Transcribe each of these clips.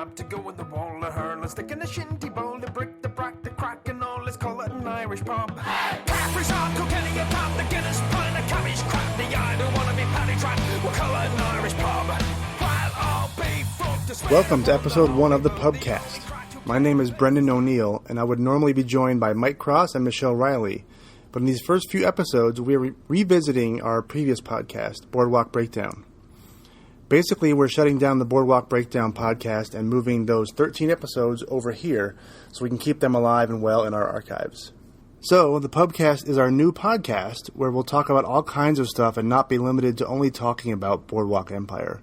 job to go in the wall, a hurl, a stick in a shinty bowl, the brick, the brack, the crack, and all. Let's call it an Irish pub. Caffrey's on, Kilkenny, a pub, the Guinness, pint, a cabbage, crap, the I don't want to be paddy trap. We'll call it an Irish pub. While I'll be fucked to swear. Welcome to episode 1 of the Pubcast. My name is Brendan O'Neill, and I would normally be joined by Mike Cross and Michelle Riley. But in these first few episodes, we are revisiting our previous podcast, Boardwalk Breakdown. Basically, we're shutting down the Boardwalk Breakdown podcast and moving those 13 episodes over here so we can keep them alive and well in our archives. So, the Pubcast is our new podcast where we'll talk about all kinds of stuff and not be limited to only talking about Boardwalk Empire.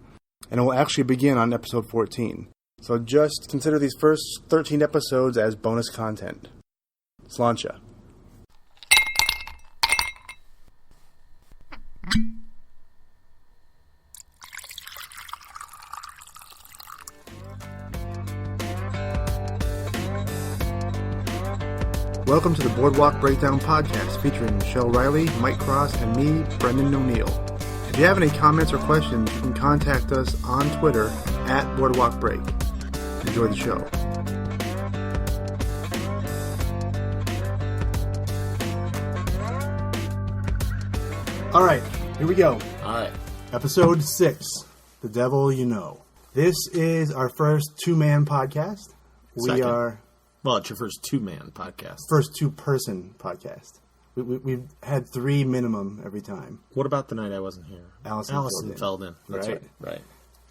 And it will actually begin on episode 14. So just consider these first 13 episodes as bonus content. Sláinte. Welcome to the Boardwalk Breakdown podcast featuring Michelle Riley, Mike Cross, and me, Brendan O'Neill. If you have any comments or questions, you can contact us on Twitter at Boardwalk Break. Enjoy the show. All right, here we go. All right. Episode 6, The Devil You Know. This is our first two-man podcast. Well, it's your first two-man podcast. First two-person podcast. We've had 3 minimum every time. What about the night I wasn't here? Allison filled in. That's right. Right.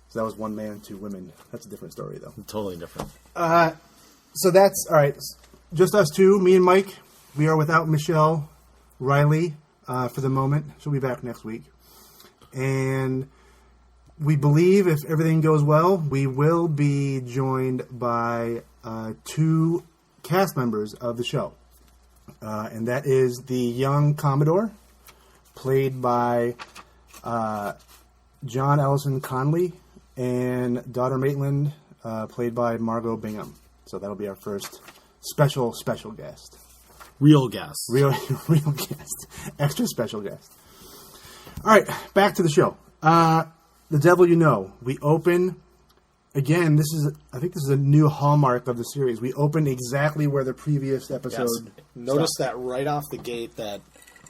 So that was 1 man, 2 women. That's a different story, though. Totally different. So that's, all right, just us two, me and Mike. We are without Michelle Riley for the moment. She'll be back next week. And we believe, if everything goes well, we will be joined by 2 cast members of the show. And that is the young Commodore, played by John Ellison Conley, and Daughter Maitland, played by Margo Bingham. So that'll be our first special guest. Real guest. Real guest. Extra special guest. All right, back to the show. The Devil You Know. We open... Again, I think this is a new hallmark of the series. We opened exactly where the previous episode... Yes. Notice that right off the gate that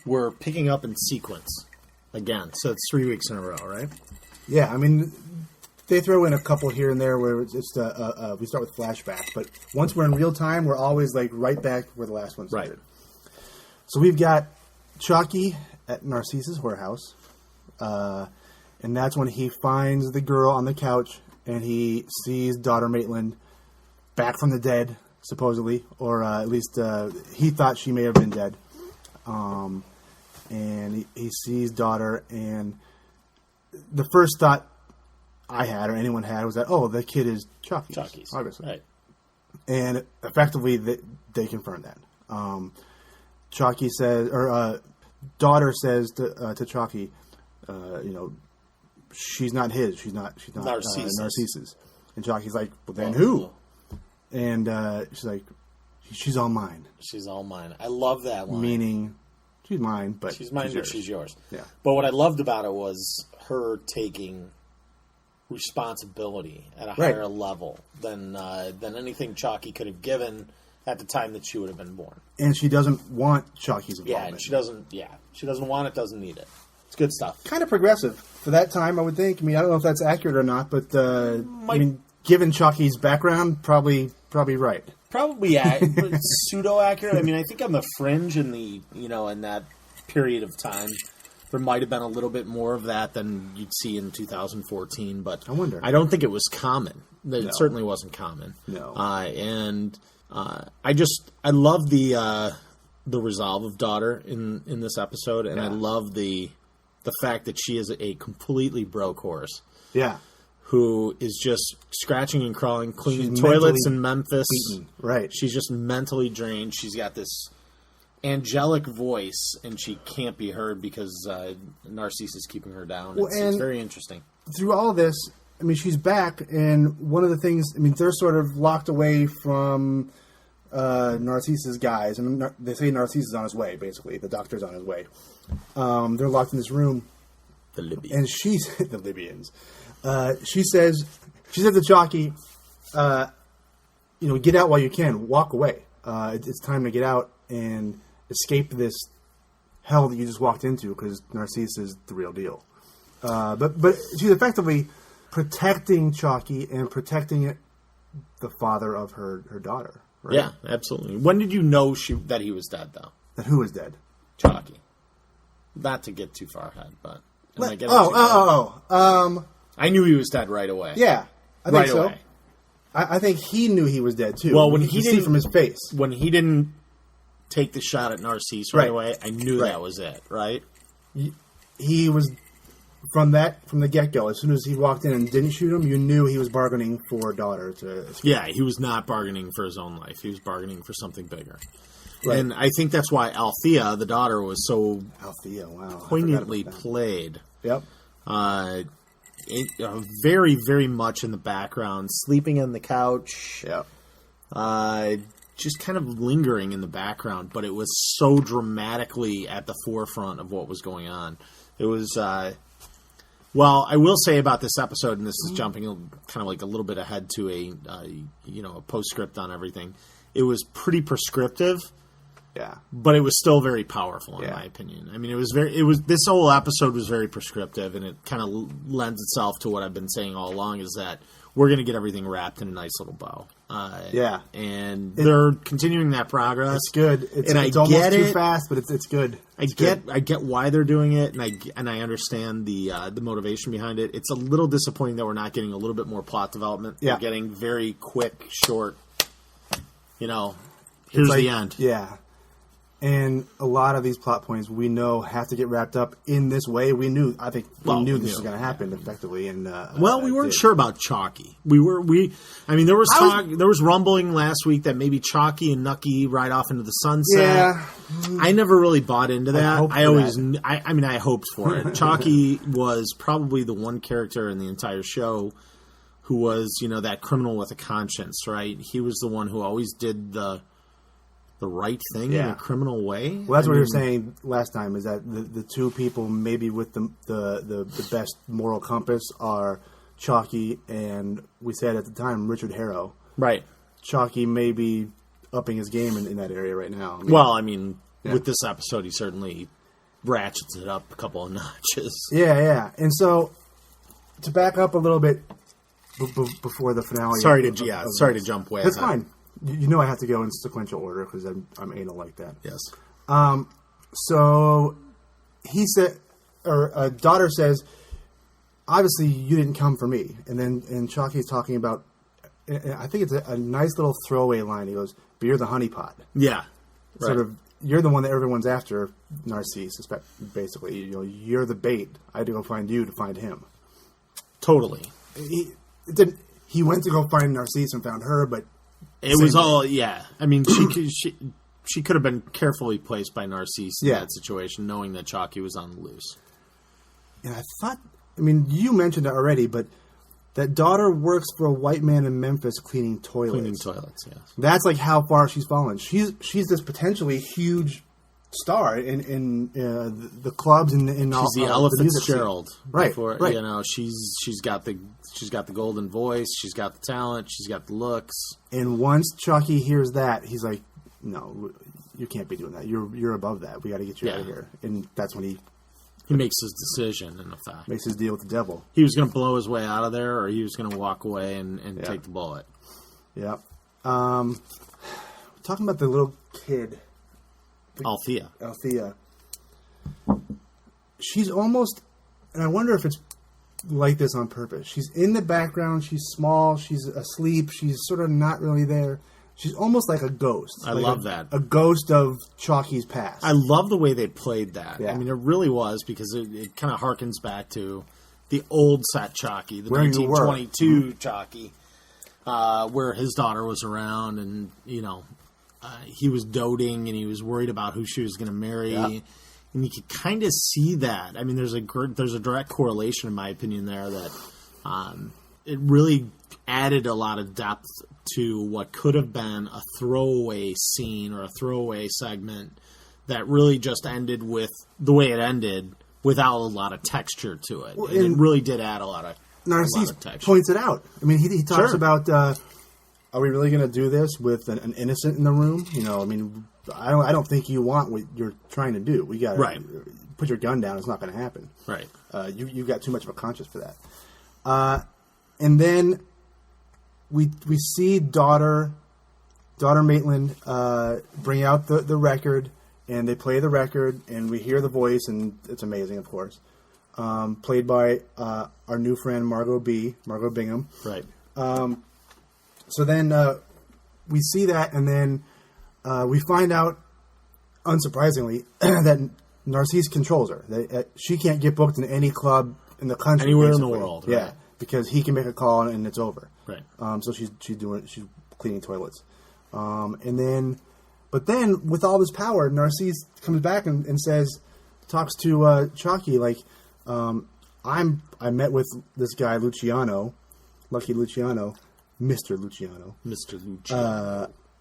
we're picking up in sequence. Again, so it's 3 weeks in a row, right? Yeah, I mean, they throw in a couple here and there where it's we start with flashback. But once we're in real time, we're always like right back where the last one started. Right. So we've got Chalky at Narcisse's whorehouse. And that's when he finds the girl on the couch... And he sees Daughter Maitland back from the dead, supposedly. Or at least he thought she may have been dead. And he sees Daughter. And the first thought I had, or anyone had, was that, oh, the kid is Chalky's. Obviously. Right. And effectively, they confirmed that. Chalky says, or Daughter says to Chalky, she's not his. She's not Narcisse's. And Chalky's like, well, then who? And she's like, she's all mine. She's all mine. I love that line. Meaning, she's mine, but she's mine, but she's yours. Yeah. But what I loved about it was her taking responsibility at a higher level than anything Chalky could have given at the time that she would have been born. And she doesn't want Chalky's involvement. Yeah, and she doesn't want it, doesn't need it. It's good stuff. Kind of progressive for that time, I would think. I mean, I don't know if that's accurate or not, but given Chalky's background, probably right. Probably pseudo accurate. I mean, I think on the fringe in in that period of time, there might have been a little bit more of that than you'd see in 2014. But I wonder. I don't think it was common. It certainly wasn't common. No. I love the resolve of Daughter in this episode, and I love the fact that she is a completely broke horse. Yeah. Who is just scratching and crawling, cleaning toilets in Memphis. Beaten. Right. She's just mentally drained. She's got this angelic voice, and she can't be heard because Narcisse is keeping her down. It's very interesting. Through all of this, I mean, she's back, and one of the things, I mean, they're sort of locked away from Narcisse's guys, and they say Narcisse is on his way, basically. The doctor's on his way. They're locked in this room. The Libyans. And she's... the Libyans. She said to Chalky, get out while you can. Walk away. It's time to get out and escape this hell that you just walked into because Narcisse is the real deal. But she's effectively protecting Chalky and protecting the father of her daughter. Right? Yeah, absolutely. When did you know that he was dead, though? That who was dead? Chalky. Not to get too far ahead, but... I knew he was dead right away. Yeah, I think so. Away. I think he knew he was dead, too. Well, when he didn't see from his face. When he didn't take the shot at Narcisse right away, I knew that was it, right? He was... From the get-go, as soon as he walked in and didn't shoot him, you knew he was bargaining for a daughter to escape. Yeah, he was not bargaining for his own life. He was bargaining for something bigger. Right. And I think that's why Althea, the daughter, was so poignantly played. Yep. Very, very much in the background, sleeping on the couch. Yep. Just kind of lingering in the background, but it was so dramatically at the forefront of what was going on. It was... Well, I will say about this episode, and this is jumping kind of like a little bit ahead to a postscript on everything. It was pretty prescriptive, but it was still very powerful in my opinion. I mean, this whole episode was very prescriptive, and it kind of lends itself to what I've been saying all along: is that we're going to get everything wrapped in a nice little bow. And they're continuing that progress. It's good. It's almost too fast, but it's good. I get why they're doing it, and I understand the motivation behind it. It's a little disappointing that we're not getting a little bit more plot development. Yeah. We're getting very quick, short. Here's the end. Yeah. And a lot of these plot points we know have to get wrapped up in this way. We knew this was going to happen effectively. And we weren't sure about Chalky. There was rumbling last week that maybe Chalky and Nucky ride off into the sunset. Yeah, I never really bought into that. I hoped for it. Chalky was probably the one character in the entire show who was, that criminal with a conscience, right? He was the one who always did the right thing in a criminal way. Well, that's what you were saying last time, is that the two people maybe with the best moral compass are Chalky and, we said at the time, Richard Harrow. Right. Chalky may be upping his game in that area right now. With this episode, he certainly ratchets it up a couple of notches. Yeah. And so, to back up a little bit before the finale... Sorry to jump way That's ahead. fine. You know I have to go in sequential order because I'm anal like that. Yes. So he said, or daughter says, obviously you didn't come for me. And Chalky's talking about, I think it's a nice little throwaway line. He goes, but you're the honeypot. Yeah. Sort of, you're the one that everyone's after, Narcisse, basically. You're the bait. I had to go find you to find him. Totally. He went to go find Narcisse and found her, but... It was all, yeah. I mean, she could have been carefully placed by Narcisse in that situation, knowing that Chalky was on the loose. And I thought, you mentioned it already, but that daughter works for a white man in Memphis cleaning toilets. Yes. That's like how far she's fallen. She's this potentially huge star in the clubs and in all. She's the Ella Fitzgerald, right? Right. She's got the golden voice. She's got the talent. She's got the looks. And once Chalky hears that, he's like, "No, you can't be doing that. You're above that. We got to get you out of here." And that's when he makes his decision. In effect, makes his deal with the devil. He was going to blow his way out of there, or he was going to walk away and take the bullet. Yeah. Talking about the little kid. Althea. She's almost, and I wonder if it's like this on purpose. She's in the background. She's small. She's asleep. She's sort of not really there. She's almost like a ghost. I love that. A ghost of Chalky's past. I love the way they played that. Yeah. It really was, because it kind of harkens back to the old set Chalky, the 1922 Chalky, where his daughter was around, and he was doting and he was worried about who she was going to marry. Yeah. And you could kind of see that. There's a direct correlation, in my opinion, there that it really added a lot of depth to what could have been a throwaway scene or a throwaway segment that really just ended with the way it ended without a lot of texture to it. And it really did add a lot of Narcisse texture. Points it out. He talks about are we really going to do this with an innocent in the room? You know, I mean, I don't think you want what you're trying to do. We got to put your gun down. It's not going to happen. Right. You've got too much of a conscience for that. And then we see daughter Maitland bring out the record, and they play the record, and we hear the voice, and it's amazing, of course. Played by our new friend Margo Bingham. Right. So then we see that, and then we find out, unsurprisingly, that Narcisse controls her. She can't get booked in any club in the country, anywhere basically. in the world. Yeah, right. because he can make a call and it's over. Right. So she's cleaning toilets, but then with all this power, Narcisse comes back and talks to Chalky like, I met with this guy Luciano, Lucky Luciano. Mr. Luciano.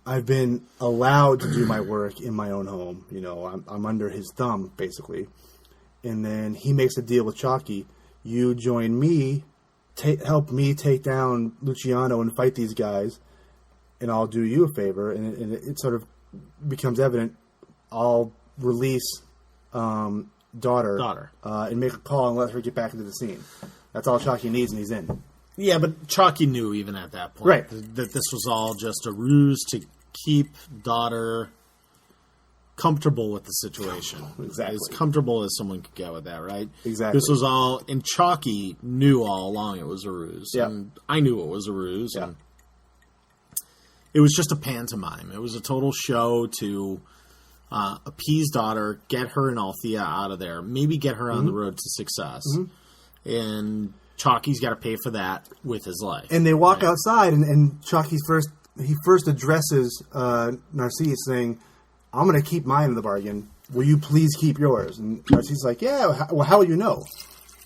I've been allowed to do my work in my own home. You know, I'm under his thumb, basically. And then he makes a deal with Chalky. You join me, help me take down Luciano and fight these guys, and I'll do you a favor. And it sort of becomes evident. I'll release daughter. And make a call and let her get back into the scene. That's all Chalky needs, and he's in. Yeah, but Chalky knew even at that point right. that this was all just a ruse to keep daughter comfortable with the situation. Exactly. As comfortable as someone could get with that, right? Exactly. This was all, and Chalky knew all along it was a ruse. Yep. And I knew it was a ruse. Yep. And it was just a pantomime. It was a total show to appease daughter, get her and Althea out of there, maybe get her on the road to success. Mm-hmm. And Chalky's got to pay for that with his life. And they walk outside, and Chalky first addresses Narcisse, saying, I'm going to keep mine in the bargain. Will you please keep yours? And Narcisse's like, yeah, well, how will you know?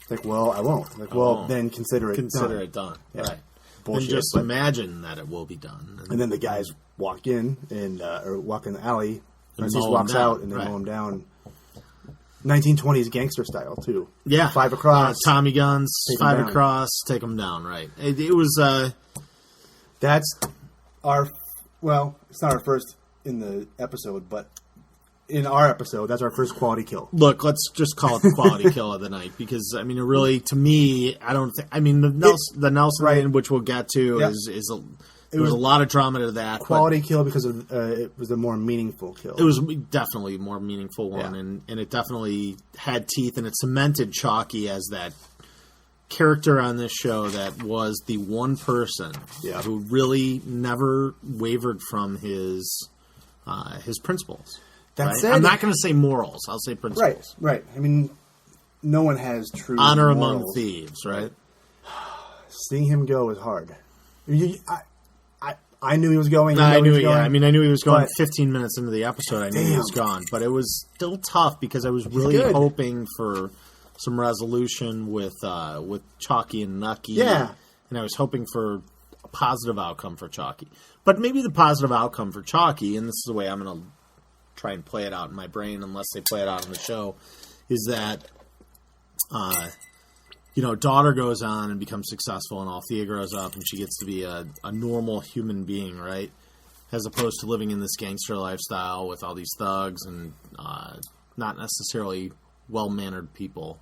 It's like, well, I won't. Like, well, then consider it done. Yeah. Right. Bullshit. And just imagine that it will be done. And then the guys walk in, or walk in the alley. Narcisse walks out, and they mow him down. 1920s gangster style, too. Yeah. 5 across. Tommy guns, 5 across, take them down, right. It was... That's our... Well, it's not our first in the episode, but in our episode, that's our first quality kill. Look, let's just call it the quality kill of the night, because, I mean, it really, to me, I don't think... I mean, the Nelson right. Lane, which we'll get to, There was a lot of drama to that. Quality kill because of it was a more meaningful kill. It was definitely a more meaningful one, and it definitely had teeth, and it cemented Chalky as that character on this show that was the one person who really never wavered from his principles. That said, I'm not going to say morals. I'll say principles. Right. I mean, no one has true honor morals. among thieves, right? Seeing him go is hard. I knew he was going. I knew he was going. But 15 minutes into the episode, I knew he was gone. But it was still tough because I was really hoping for some resolution with Chalky and Nucky. Yeah. And I was hoping for a positive outcome for Chalky. But maybe the positive outcome for Chalky, and this is the way I'm going to try and play it out in my brain unless they play it out on the show, is that daughter goes on and becomes successful, and Althea grows up, and she gets to be a normal human being, right? As opposed to living in this gangster lifestyle with all these thugs and not necessarily well-mannered people,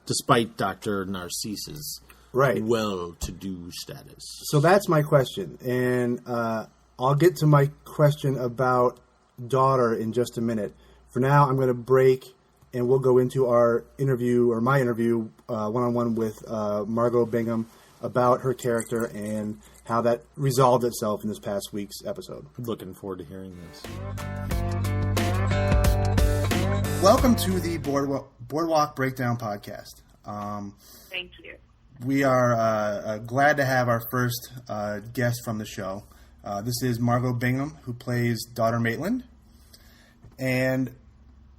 despite Dr. Narcisse's well-to-do status. So that's my question, and I'll get to my question about daughter in just a minute. For now, I'm going to break, and we'll go into our interview, or my interview, one-on-one with Margo Bingham about her character and how that resolved itself in this past week's episode. Looking forward to hearing this. Welcome to the Boardwalk Breakdown podcast. Thank you. We are glad to have our first guest from the show. This is Margo Bingham, who plays daughter Maitland. And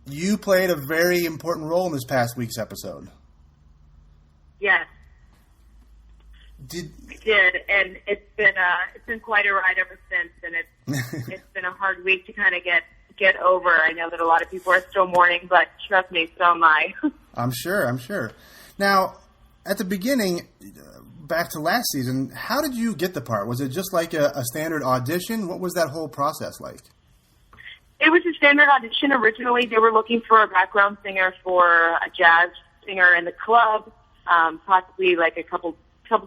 you played a very important role in this past week's episode. Yes. I did, and it's been quite a ride ever since, and it's been a hard week to kind of get over. I know that a lot of people are still mourning, but trust me, so am I. I'm sure. Now, at the beginning, back to last season. How did you get the part? Was it just like a standard audition? What was that whole process like? It was a standard audition. Originally, they were looking for a background singer for a jazz singer in the club, possibly like a couple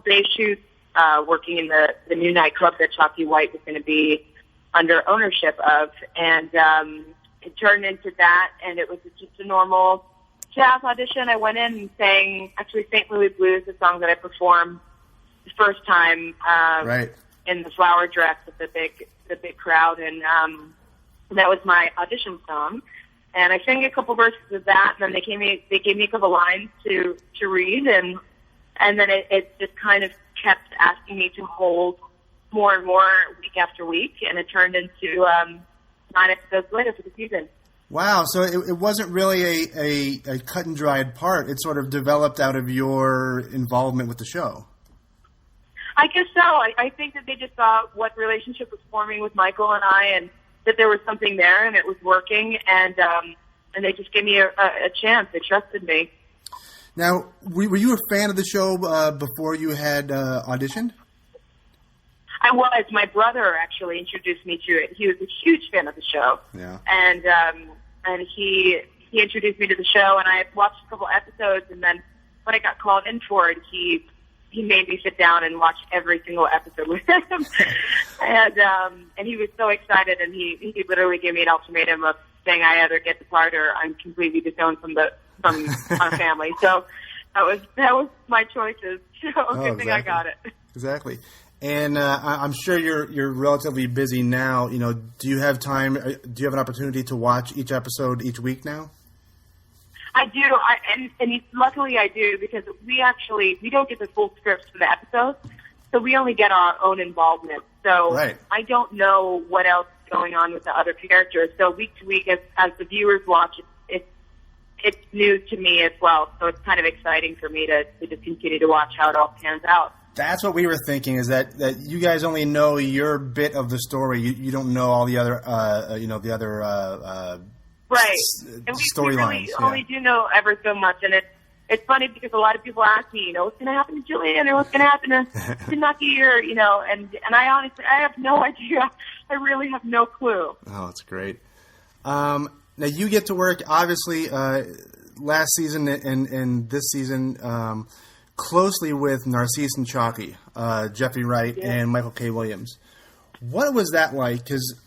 day shoot, working in the new nightclub that Chalky White was going to be under ownership of. And it turned into that, and it was just a normal jazz audition. I went in and sang, actually, St. Louis Blues, the song that I performed the first time in the flower dress with the big crowd, and that was my audition song. And I sang a couple verses of that, and then they gave me a couple lines to read, and then it just kind of kept asking me to hold more and more week after week, and it turned into 9 episodes later for the season. Wow, so it wasn't really a cut and dried part. It sort of developed out of your involvement with the show. I guess so. I think that they just saw what relationship was forming with Michael and I, and that there was something there, and it was working, and they just gave me a chance. They trusted me. Now, were you a fan of the show before you had auditioned? I was. My brother actually introduced me to it. He was a huge fan of the show. Yeah. And he introduced me to the show, and I watched a couple episodes, and then when I got called in for it, he made me sit down and watch every single episode with him. And he was so excited, and he literally gave me an ultimatum of saying I either get the part or I'm completely disowned from our family. So that was my choices. So good thing I got it. Exactly. And I'm sure you're relatively busy now. You know, do you have time? Do you have an opportunity to watch each episode each week now? I do, and luckily I do, because we don't get the full scripts for the episodes, so we only get our own involvement. So I don't know what else is going on with the other characters. So week to week, as the viewers watch, it's new to me as well. So it's kind of exciting for me to just continue to watch how it all pans out. That's what we were thinking, is that you guys only know your bit of the story. You don't know all the other, right. And we really only do know ever so much. And it's funny because a lot of people ask me, what's going to happen to Julian, or what's going to happen to Nucky, or, and I honestly, I have no idea. I really have no clue. Oh, that's great. Now you get to work, obviously, last season and this season, closely with Narcisse and Chalky, Jeffrey Wright and Michael K. Williams. What was that like? Because,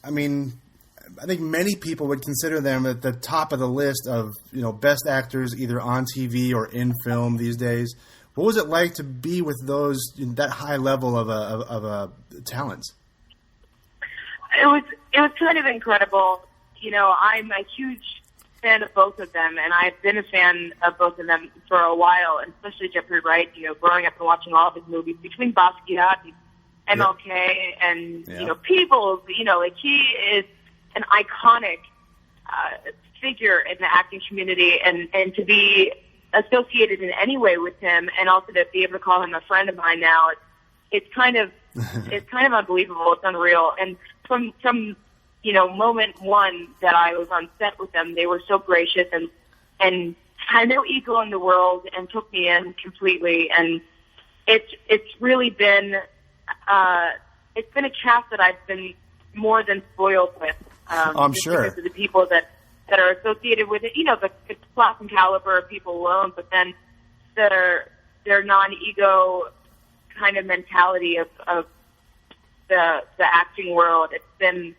I think many people would consider them at the top of the list of, best actors either on TV or in film these days. What was it like to be with those, that high level of talents? It was kind of incredible. I'm a huge fan of both of them, and I've been a fan of both of them for a while, and especially Jeffrey Wright, growing up and watching all of his movies between Basquiat and MLK and, people, he is an iconic figure in the acting community, and to be associated in any way with him, and also to be able to call him a friend of mine now, it's kind of unbelievable. It's unreal. And from moment one that I was on set with them, they were so gracious and had no ego in the world and took me in completely. And it's really been it's been a cast that I've been more than spoiled with. I'm sure. Because of the people that are associated with it, the class and caliber of people alone, but then their non-ego kind of mentality of the acting world. It's been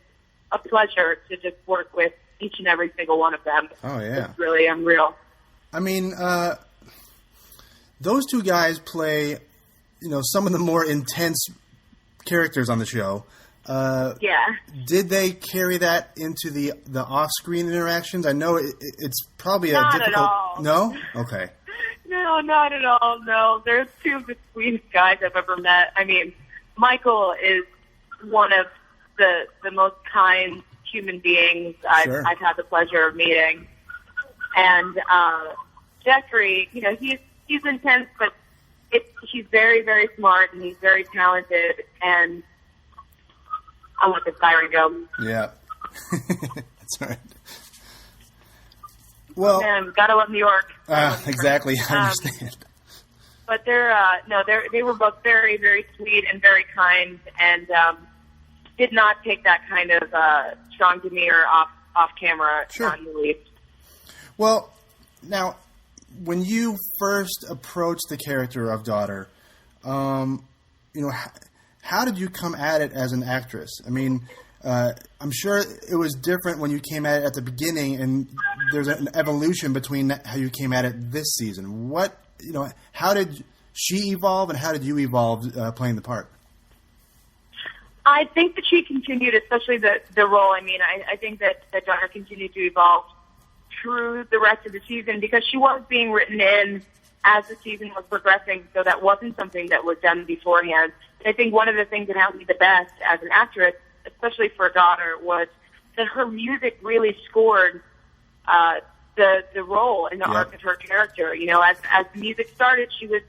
a pleasure to just work with each and every single one of them. Oh, yeah. It's really unreal. Those two guys play, some of the more intense characters on the show. Did they carry that into the off-screen interactions? I know it's probably not difficult. At all. No? Okay. No, not at all. No, they're two of the sweetest guys I've ever met. Michael is one of the most kind human beings I've had the pleasure of meeting, and Jeffrey, he's intense, but he's very, very smart, and he's very talented, and I'll let the siren go. Yeah. That's all right. Well, gotta love New York. Exactly. I understand. but they were both very, very sweet and very kind, and did not take that kind of strong demeanor off camera. Sure. On the least. Well, now, when you first approached the character of Daughter, how did you come at it as an actress? I mean, I'm sure it was different when you came at it at the beginning, and there's an evolution between how you came at it this season. How did she evolve, and how did you evolve playing the part? I think that she continued, especially the role. I mean, I think that Daughter continued to evolve through the rest of the season because she was being written in as the season was progressing, so that wasn't something that was done beforehand. I think one of the things that helped me the best as an actress, especially for Daughter, was that her music really scored the role and the arc of her character. You know, as the music started, she was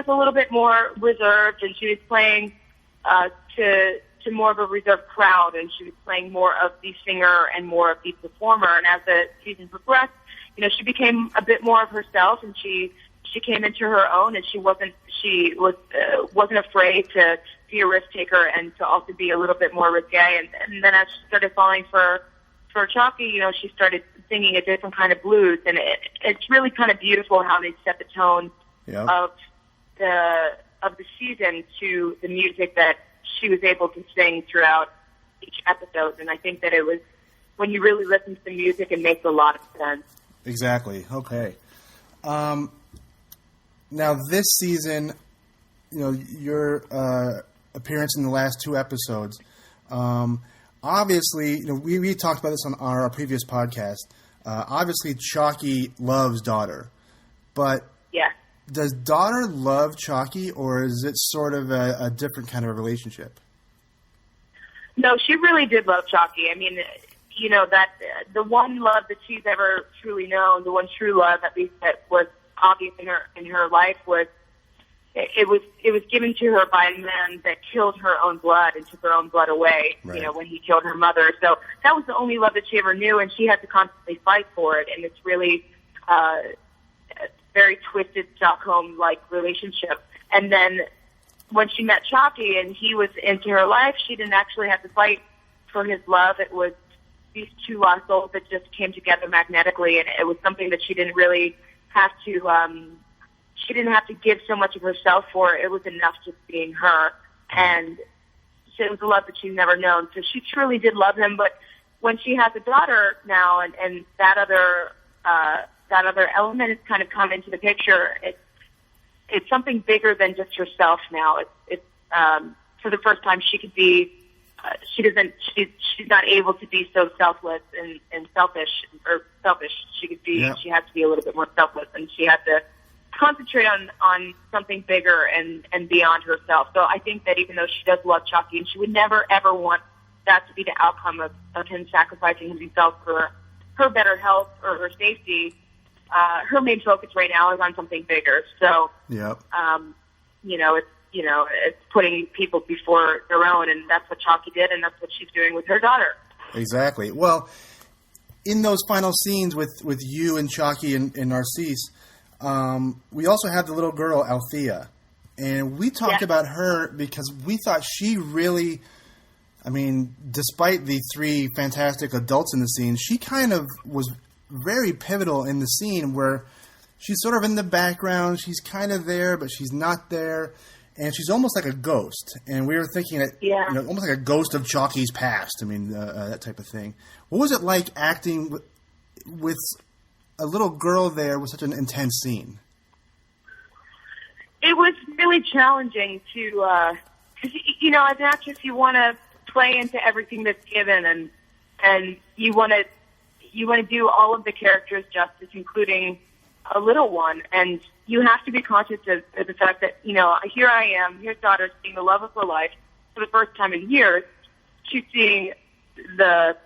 a little bit more reserved, and she was playing to more of a reserved crowd, and she was playing more of the singer and more of the performer. And as the season progressed, she became a bit more of herself, and she came into her own, and she wasn't afraid to be a risk taker and to also be a little bit more risque. And then as she started falling for Chalky, she started singing a different kind of blues, and it's really kind of beautiful how they set the tone of the season to the music that she was able to sing throughout each episode. And I think that it was, when you really listen to the music, it makes a lot of sense. Exactly. Okay. Now this season, your appearance in the last two episodes, obviously, we talked about this on our previous podcast. Obviously, Chalky loves Daughter, but does Daughter love Chalky, or is it sort of a different kind of a relationship? No, she really did love Chalky. I mean, that the one love that she's ever truly known, the one true love, at least that was obvious in her life, was it was given to her by a man that killed her own blood and took her own blood away. Right. When he killed her mother. So that was the only love that she ever knew, and she had to constantly fight for it. And it's really very twisted Stockholm-like relationship. And then when she met Chalky and he was into her life, she didn't actually have to fight for his love. It was these two lost souls that just came together magnetically, and it was something that she didn't really have to. She didn't have to give so much of herself for. It was enough just being her, and it was a love that she's never known. So she truly did love him. But when she has a daughter now, and that other element has kind of come into the picture, it's something bigger than just herself now. It's for the first time she could be. She's not able to be so selfless and selfish. She could be. Yeah. She has to be a little bit more selfless, and she has to concentrate on something bigger and beyond herself. So I think that even though she does love Chalky, and she would never ever want that to be the outcome of him sacrificing himself for her better health or her safety, her main focus right now is on something bigger. So, it's putting people before their own, and that's what Chalky did, and that's what she's doing with her daughter. Exactly. Well, in those final scenes with you and Chalky and Narcisse, we also have the little girl, Althea. And we talked about her because we thought she really, despite the three fantastic adults in the scene, she kind of was very pivotal in the scene where she's sort of in the background. She's kind of there, but she's not there. And she's almost like a ghost. And we were thinking that, almost like a ghost of Chalky's past. That type of thing. What was it like acting with a little girl there with such an intense scene? It was really challenging to, as an actress, you want to play into everything that's given, and you want to do all of the characters justice, including a little one, and you have to be conscious of the fact that, here I am, here's Daughter seeing the love of her life for the first time in years. She's seeing the,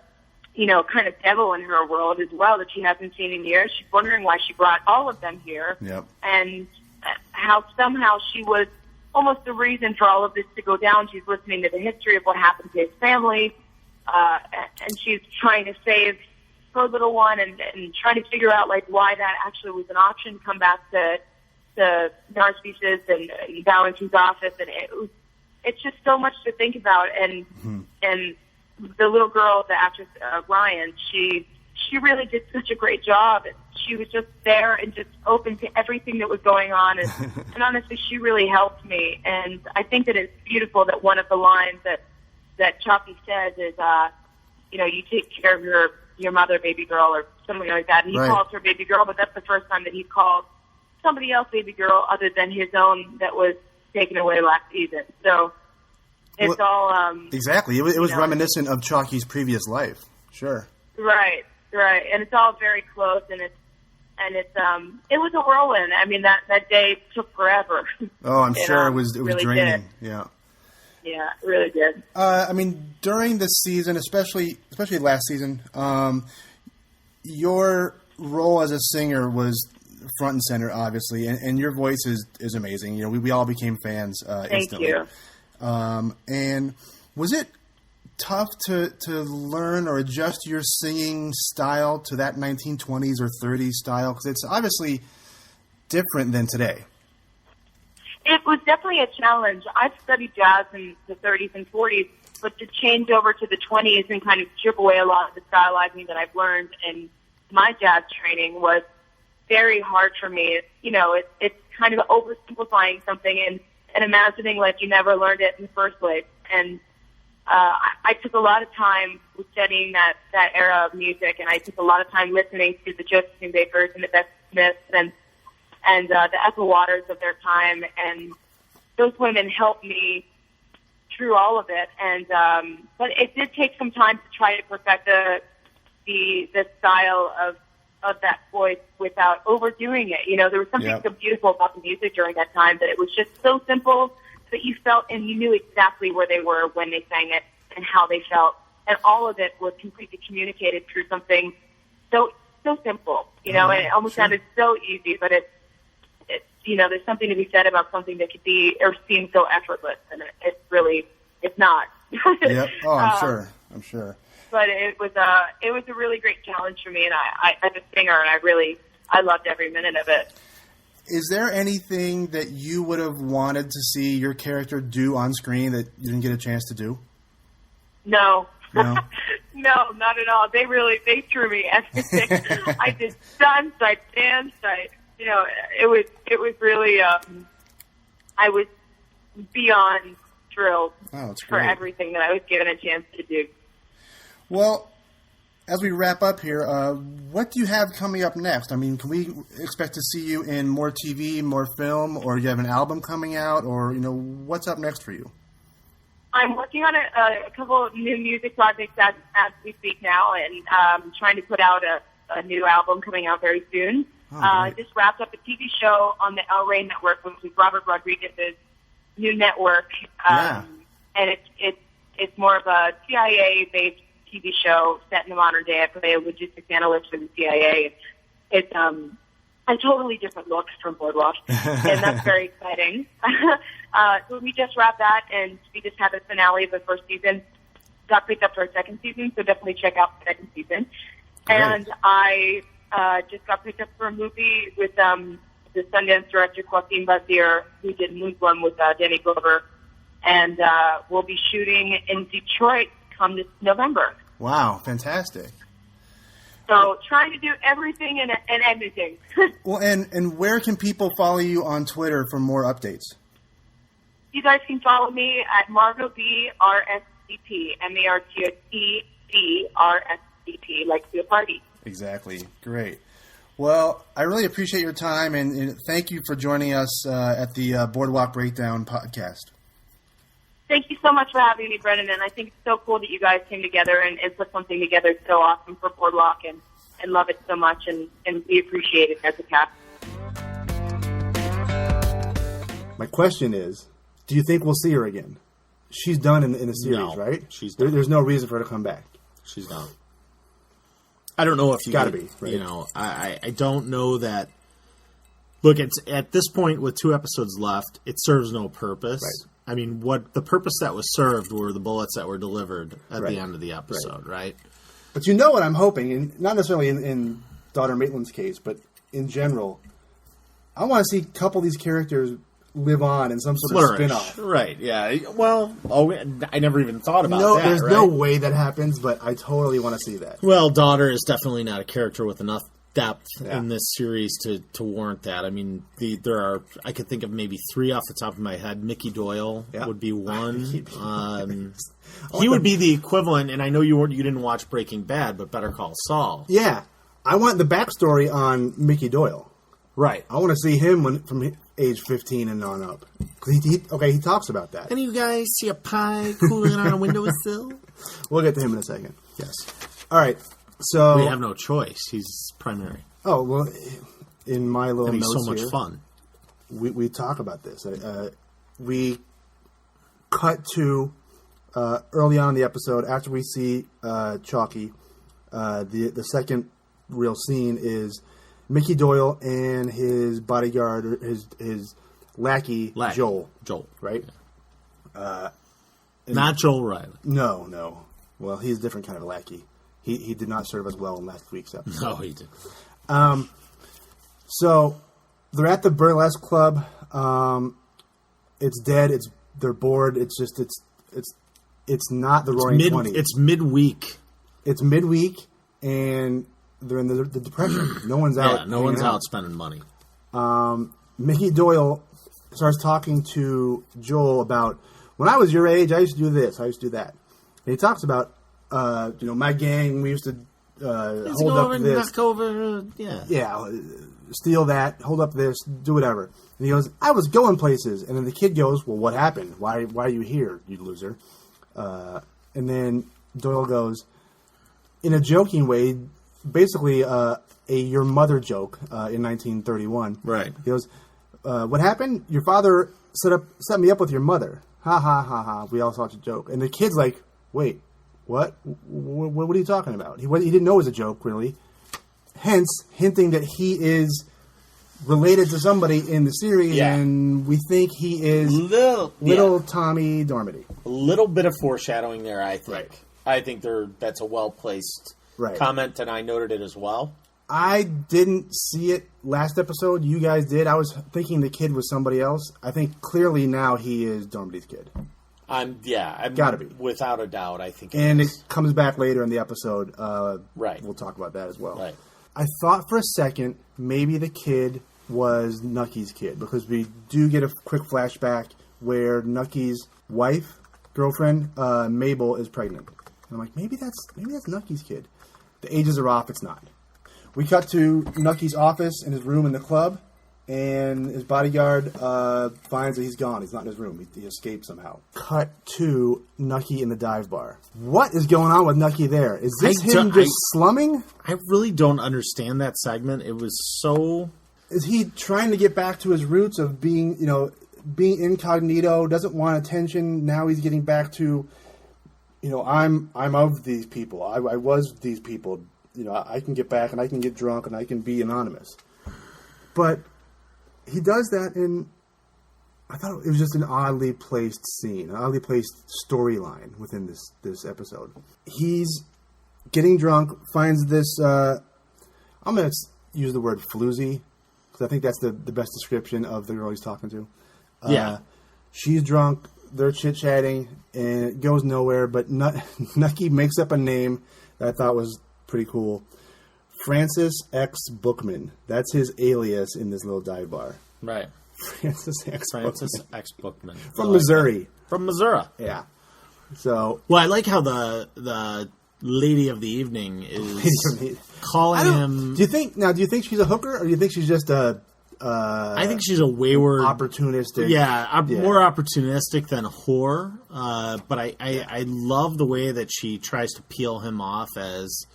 kind of devil in her world as well that she hasn't seen in years. She's wondering why she brought all of them here. Yep. And how somehow she was almost the reason for all of this to go down. She's listening to the history of what happened to his family, and she's trying to save her little one and trying to figure out, why that actually was an option, come back to to Narcissus and Valentin's office, and it's just so much to think about. And and the little girl, the actress Ryan, she really did such a great job. She was just there and just open to everything that was going on, and honestly, she really helped me. And I think that it's beautiful that one of the lines that Chalky says is, you take care of your mother, baby girl, or something like that. And he calls her baby girl, but that's the first time that he called somebody else baby girl other than his own that was taken away last season. So it's all exactly. It was reminiscent of Chalky's previous life. Sure. Right, and it's all very close, and it was a whirlwind. I mean, that day took forever. Oh, I'm sure it was really draining. Did. Yeah. Yeah, it really did. I mean, during this season, especially last season, your role as a singer was front and center, obviously, and your voice is amazing. You know, we all became fans instantly. Thank you. And was it tough to learn or adjust your singing style to that 1920s or 30s style? Because it's obviously different than today. It was definitely a challenge. I've studied jazz in the 30s and 40s, but to change over to the 20s and kind of strip away a lot of the stylizing that I've learned in my jazz training was very hard for me. It's kind of oversimplifying something and imagining like you never learned it in the first place. And I took a lot of time studying that era of music, and I took a lot of time listening to the Josephine Bakers and the Beth Smiths and the Ethel Waters of their time, and those women helped me through all of it. And but it did take some time to try to perfect the style of that voice without overdoing it. There was something so beautiful about the music during that time that it was just so simple that you felt and you knew exactly where they were when they sang it and how they felt, and all of it was completely communicated through something so simple. And it almost sounded so easy, but it's there's something to be said about something that could be or seem so effortless, and it's not. Yep. Oh, I'm sure. But it was a really great challenge for me, and I as a singer, and I loved every minute of it. Is there anything that you would have wanted to see your character do on screen that you didn't get a chance to do? No. No, not at all. They threw me everything. I did stunts, I danced, it was really, I was beyond thrilled for everything that I was given a chance to do. Well, as we wrap up here, what do you have coming up next? I mean, can we expect to see you in more TV, more film, or do you have an album coming out, or, what's up next for you? I'm working on a couple of new music projects as we speak now, and trying to put out a new album coming out very soon. I just wrapped up a TV show on the El Rey Network, which is Robert Rodriguez's new network. And it's more of a CIA-based TV show set in the modern day. I play a logistics analyst for the CIA. It's a totally different look from Boardwalk, and that's very exciting. So we just wrapped that, and we just had the finale of the first season. Got picked up for a second season, so definitely check out the second season. Great. And I just got picked up for a movie with the Sundance director, Joaquin Bazier, who did Muslim with Danny Glover. And we'll be shooting in Detroit come this November. Wow, fantastic. So trying to do everything and anything. Well, and where can people follow you on Twitter for more updates? You guys can follow me at Margo B RSVP, MARGOBRSVP, like to a party. Exactly. Great. Well, I really appreciate your time, and thank you for joining us at the Boardwalk Breakdown podcast. Thank you so much for having me, Brendan, and I think it's so cool that you guys came together and put something together so awesome for Boardwalk, and love it so much, and we appreciate it as a cast. My question is, do you think we'll see her again? She's done in the series, right? She's done. There's no reason for her to come back. She's done. I don't know if you got to be, right? I don't know that. Look, it's at this point with 2 episodes left, it serves no purpose. Right. I mean, what the purpose that was served were the bullets that were delivered at the end of the episode, right? But you know what I'm hoping, and not necessarily in Daughter Maitland's case, but in general, I want to see a couple of these characters live on in some sort of spin-off. Right, yeah. Well, I never even thought about that. There's right? no way that happens, but I totally want to see that. Well, daughter is definitely not a character with enough depth in this series to warrant that. I mean, I could think of maybe 3 off the top of my head. Mickey Doyle would be one. He would be the equivalent, and I know you didn't watch Breaking Bad, but Better Call Saul. Yeah. I want the backstory on Mickey Doyle. Right. I want to see him from age 15 and on up. He talks about that. Any of you guys see a pie cooling on a windowsill? We'll get to him in a second. Yes. All right. So we have no choice. He's primary. Oh, well, in my little and he's notes so much here, fun. We talk about this. We cut to early on in the episode after we see Chalky. The second real scene is Mickey Doyle and his bodyguard, or his lackey. Joel. Right? Yeah. Not Joel Riley. No. Well, he's a different kind of lackey. He did not serve as well in last week's episode. No, he did. So they're at the burlesque club. It's dead. They're bored. It's not the Roaring 20s. It's midweek. It's midweek, and they're in the depression. No one's out. Yeah, no one's out spending money. Mickey Doyle starts talking to Joel about, when I was your age, I used to do this, I used to do that. And he talks about, my gang, we used to hold up this. Knock over, Steal that, hold up this, do whatever. And he goes, I was going places. And then the kid goes, well, what happened? Why are you here, you loser? And then Doyle goes, in a joking way, basically a your mother joke in 1931. Right. He goes, what happened? Your father set me up with your mother. Ha, ha, ha, ha. We all thought it's a joke. And the kid's like, wait, what? What are you talking about? He didn't know it was a joke, really. Hence, hinting that he is related to somebody in the series, and we think he is little Tommy Dormady. A little bit of foreshadowing there, I think. Right. I think that's a well-placed comment, and I noted it as well. I didn't see it last episode. You guys did. I was thinking the kid was somebody else. I think clearly now he is Dormady's kid. I'm gotta be, without a doubt. I think, and it comes back later in the episode. Right, we'll talk about that as well. Right. I thought for a second maybe the kid was Nucky's kid, because we do get a quick flashback where Nucky's girlfriend, Mabel, is pregnant. And I'm like, maybe that's Nucky's kid. The ages are off. It's not. We cut to Nucky's office in his room in the club, and his bodyguard finds that he's gone. He's not in his room. He escaped somehow. Cut to Nucky in the dive bar. What is going on with Nucky there? Is this him just slumming? I really don't understand that segment. It was so... Is he trying to get back to his roots of being incognito, doesn't want attention? Now he's getting back to, I'm of these people. I was these people. I can get back and I can get drunk and I can be anonymous. But he does that I thought it was just an oddly placed scene, an oddly placed storyline within this episode. He's getting drunk, finds this, I'm going to use the word floozy, because I think that's the best description of the girl he's talking to. She's drunk, they're chit-chatting, and it goes nowhere, but Nucky makes up a name that I thought was pretty cool. Francis X. Bookman. That's his alias in this little dive bar. Right. Francis X. Bookman. From Missouri. From Missouri. Yeah. So. Well, I like how the lady of the evening is calling him. Do you think she's a hooker, or do you think she's just a... I think she's a wayward... Opportunistic. More opportunistic than a whore. But I love the way that she tries to peel him off as...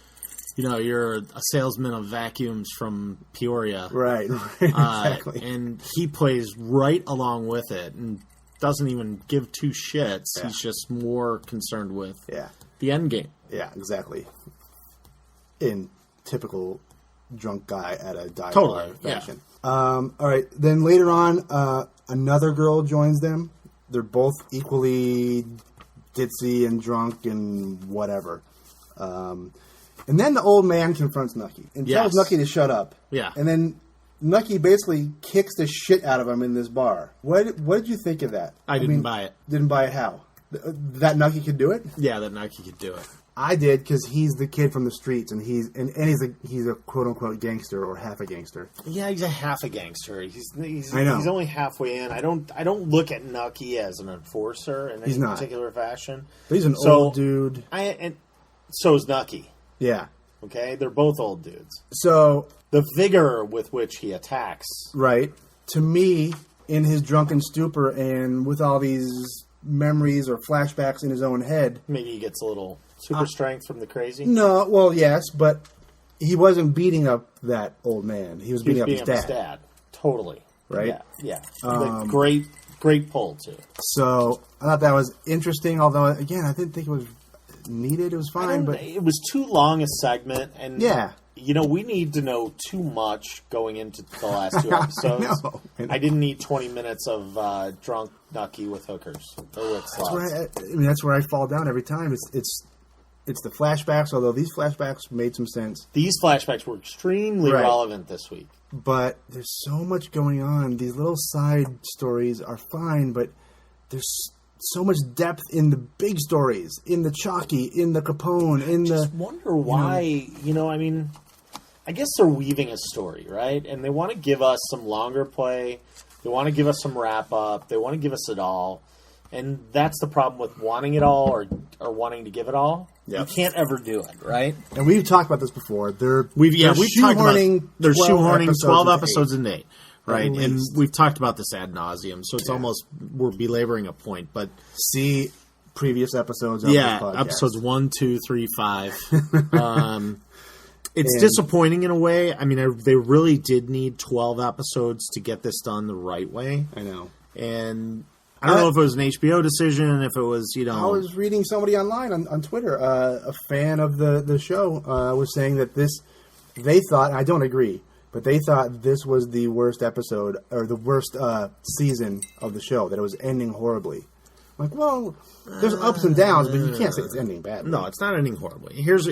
you're a salesman of vacuums from Peoria. Right, exactly. And he plays right along with it and doesn't even give two shits. Yeah. He's just more concerned with the end game. Yeah, exactly. In typical drunk guy at a dive bar fashion. Yeah. All right, then later on, another girl joins them. They're both equally ditzy and drunk and whatever. And then the old man confronts Nucky and tells Nucky to shut up. Yeah. And then Nucky basically kicks the shit out of him in this bar. What did you think of that? I didn't buy it. Didn't buy it how? That Nucky could do it? Yeah, that Nucky could do it. I did because he's the kid from the streets, and he's a quote unquote gangster or half a gangster. Yeah, he's a half a gangster. He's I know. He's only halfway in. I don't look at Nucky as an enforcer in any particular fashion. But he's an old dude. And so is Nucky. Yeah. Okay, they're both old dudes. So the vigor with which he attacks, right, to me, in his drunken stupor and with all these memories or flashbacks in his own head, maybe he gets a little super strength from the crazy. No, well, yes, but he wasn't beating up that old man. He was beating up his dad. Totally. Right? Yeah. Great pull, too. So, I thought that was interesting, although, again, I didn't think it was needed. It was fine, but it was too long a segment, and yeah. We need to know too much going into the last two episodes. I know. I didn't need 20 minutes of drunk Nucky with hookers or with sluts. That's where I fall down every time. It's the flashbacks, although these flashbacks made some sense. These flashbacks were extremely relevant this week. But there's so much going on. These little side stories are fine, but there's so much depth in the big stories, in the Chalky, in the Capone, in the... I just wonder why, I guess they're weaving a story, right? And they want to give us some longer play. They want to give us some wrap-up. They want to give us it all. And that's the problem with wanting it all or wanting to give it all. Yep. You can't ever do it, right? And we've talked about this before. We've talked about they're shoehorning 12 episodes in 8. Right, and we've talked about this ad nauseum, so it's almost, we're belaboring a point, but... See previous episodes of this podcast. Episodes 1, 2, 3, 5. It's disappointing in a way. I mean, they really did need 12 episodes to get this done the right way. I know. And I don't know if it was an HBO decision, if it was, I was reading somebody online on Twitter, a fan of the show, was saying that they thought, and I don't agree, but they thought this was the worst episode, or the worst season of the show, that it was ending horribly. I'm like, well, there's ups and downs, but you can't say it's ending badly. No, it's not ending horribly. Here's